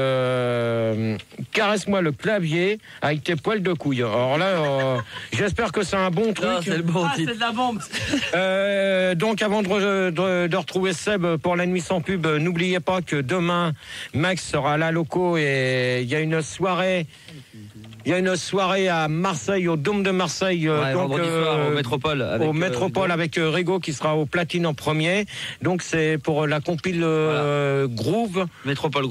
caresse-moi le clavier avec tes poils de couille. Alors là, j'espère que c'est un bon truc. Non, c'est le bon titre. C'est de la bombe. Donc avant de retrouver Seb pour la nuit sans pub, n'oubliez pas que demain Max sera à la loco et il y a une soirée. Il y a une soirée à Marseille, au Dôme de Marseille, donc vendredi soir, au Métropole. Avec Rigo qui sera au platine en premier. Donc c'est pour la compile Groove. Métropole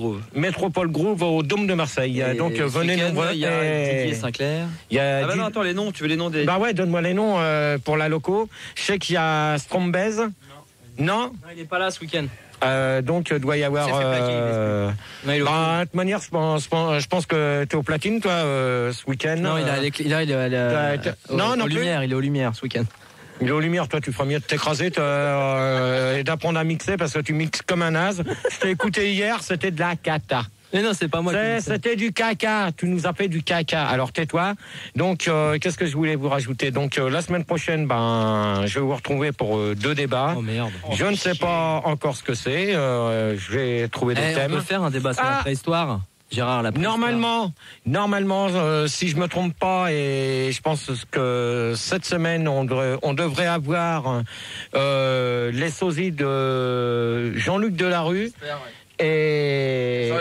Groove au Dôme de Marseille. Et donc venez nombreux. Il y a Didier Sinclair. Non, attends, les noms, tu veux les noms des... Bah ouais, donne-moi les noms pour la loco. Je sais qu'il y a Strombez. Non, il est pas là ce week-end. Donc doit y avoir. De toute manière, je pense que t'es au platine, toi, ce week-end. Non, il est aux Lumières ce week-end. Il est aux Lumières, toi, tu feras mieux de t'écraser et d'apprendre à mixer parce que tu mixes comme un naze. Je t'ai écouté hier, c'était de la cata. Mais non, c'est pas moi. C'était du caca. Tu nous as fait du caca. Alors tais-toi. Donc, qu'est-ce que je voulais vous rajouter? Donc, la semaine prochaine, je vais vous retrouver pour deux débats. Oh merde. Je ne sais pas encore ce que c'est. Je vais trouver des thèmes. On peut faire un débat sur la préhistoire. Gérard, la Normalement, si je me trompe pas, et je pense que cette semaine, on devrait avoir les sosies de Jean-Luc Delarue et